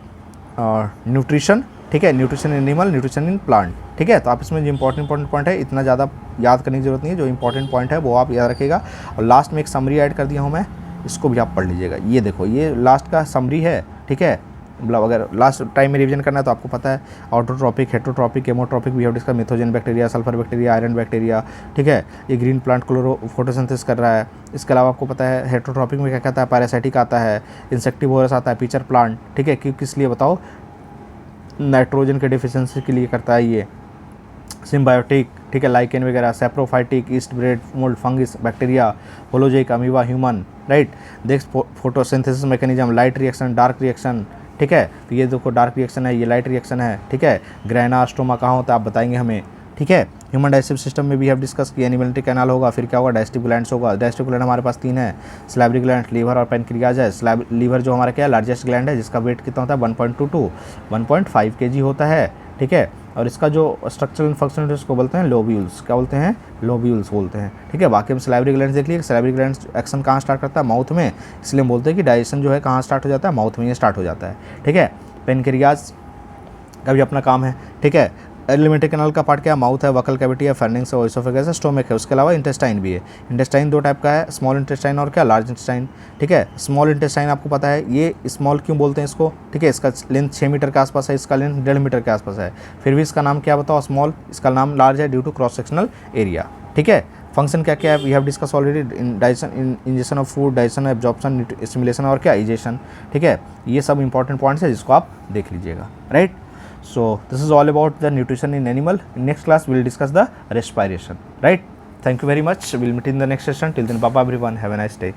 न्यूट्रिशन, ठीक है, nutrition in animal, nutrition in plant, ठीक है। तो आप इसमें जो इंपॉर्टेंट पॉइंट है, इतना ज़्यादा याद करने की जरूरत नहीं है, जो इंपॉर्टेंट पॉइंट है वो आप याद रखिएगा। और लास्ट में एक समरी ऐड कर दिया हूँ मैं, इसको भी आप पढ़ लीजिएगा। ये देखो, ये लास्ट का समरी है, ठीक है, मतलब अगर लास्ट टाइम में रिवीजन करना है तो आपको पता है, autotrophic, heterotrophic, chemotrophic, we have discuss methanogen bacteria, sulphur bacteria, iron bacteria, ठीक है। ये ग्रीन प्लांट क्लोरो फोटोसिंथेसिस कर रहा है। इसके अलावा आपको पता है हेटरोट्रॉपिक में क्या कहता है, पैरासाइटिक आता है, इंसेक्टिवोरस आता है, पिचर प्लांट, ठीक है, किस लिए बताओ, नाइट्रोजन के डिफिशियंसी के लिए करता है ये। सिम्बायोटिक, ठीक है, लाइकेन वगैरह, saprophytic, yeast bread, mould, fungus, bacteria, holozoic, amoeba, human, right. देख photosynthesis mechanism, light reaction, dark reaction, ठीक है। तो ये देखो डार्क रिएक्शन है, ये लाइट रिएक्शन है, ठीक है। ग्रैना स्टोमा कहाँ होता है आप बताएंगे हमें, ठीक है। ह्यूमन डाइजेस्टिव सिस्टम में भी हैव डिस्कस किया, एनिमलिटी कैनाल होगा, फिर क्या होगा, डाइजेस्टिव ग्लैंड्स होगा। डाइजेस्टिव ग्लैंड हमारे पास 3 है, स्लैबरी ग्लैंड, लीवर और पैनक्रियाज है। लीवर जो हमारा क्या है, लार्जेस्ट ग्लैंड है, जिसका वेट कितना होता है, 1.2 to 1.5 kg होता है, ठीक है। और इसका जो स्ट्रक्चरल एंड फंक्शन है उसको बोलते हैं लोब्यूल्स, क्या बोलते हैं, लोब्यूल्स बोलते हैं, ठीक है। बाकी हम स्लैबरी ग्लैंड देख लिए, स्लैबरी ग्लैंड एक्शन कहाँ स्टार्ट करता है, माउथ में, इसलिए हम बोलते हैं कि डाइजेशन जो है कहाँ स्टार्ट हो जाता है, माउथ में ये स्टार्ट हो जाता है, ठीक है। पेनक्रियाज का भी अपना काम है, ठीक है। एलिमेंट्री कैनाल का पार्ट क्या, माउथ है, वकल कैविटी है, फर्निंग्स है, इसोफेगस है, स्टोमक है। उसके अलावा इंटेस्टाइन भी है। इंटेस्टाइन 2 टाइप का है, स्मॉल इंटेस्टाइन और क्या, लार्ज इंटेस्टाइन, ठीक है। स्मॉल इंटेस्टाइन आपको पता है, ये स्मॉल क्यों बोलते हैं इसको, ठीक है, इसका लेंथ 6 मीटर के आसपास है, इसका लेंथ 1.5 मीटर के आसपास है, फिर भी इसका नाम क्या बताओ, स्मॉल, इसका नाम लार्ज है due to cross sectional area, ठीक है। फंक्शन क्या क्या है, we have discuss already, digestion, injection of food, digestion, absorption, stimulation और क्या, इजेशन, ठीक है। ये सब इंपॉर्टेंट पॉइंट्स है जिसको आप देख लीजिएगा, right. So this is all about the nutrition in animal. In next class we will discuss the respiration, right? Thank you very much. We'll meet in the next session. Till then, bye bye everyone. Have a nice day.